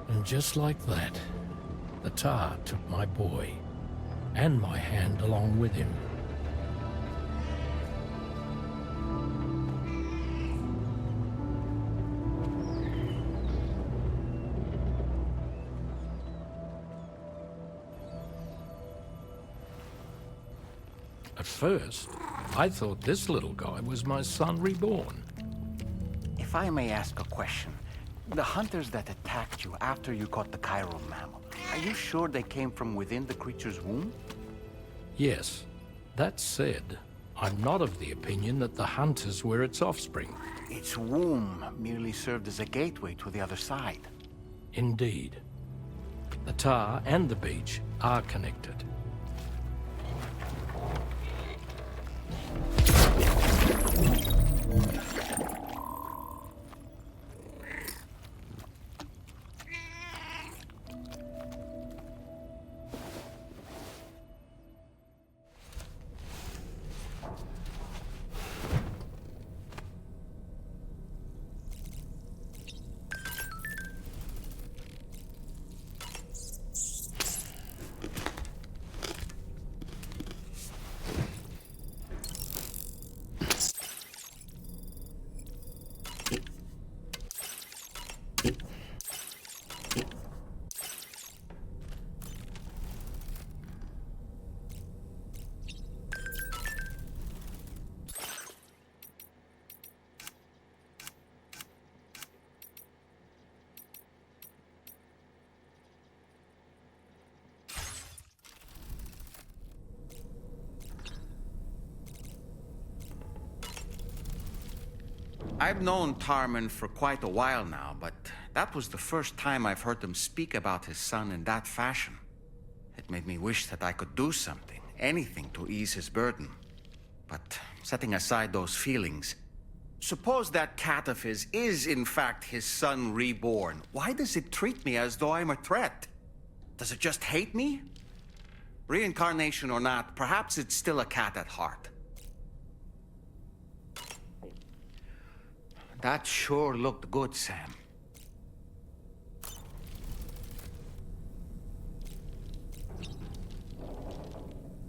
And just like that, the tar took my boy, and my hand along with him. At first, I thought this little guy was my son reborn. If I may ask a question, the hunters that attacked you after you caught the chiral mammal, are you sure they came from within the creature's womb? Yes. That said, I'm not of the opinion that the hunters were its offspring. Its womb merely served as a gateway to the other side. Indeed. The tar and the beach are connected. I've known Tarman for quite a while now, but that was the first time I've heard him speak about his son in that fashion. It made me wish that I could do something, anything to ease his burden. But setting aside those feelings, suppose that cat of his is in fact his son reborn. Why does it treat me as though I'm a threat? Does it just hate me? Reincarnation or not, perhaps it's still a cat at heart. That sure looked good, Sam.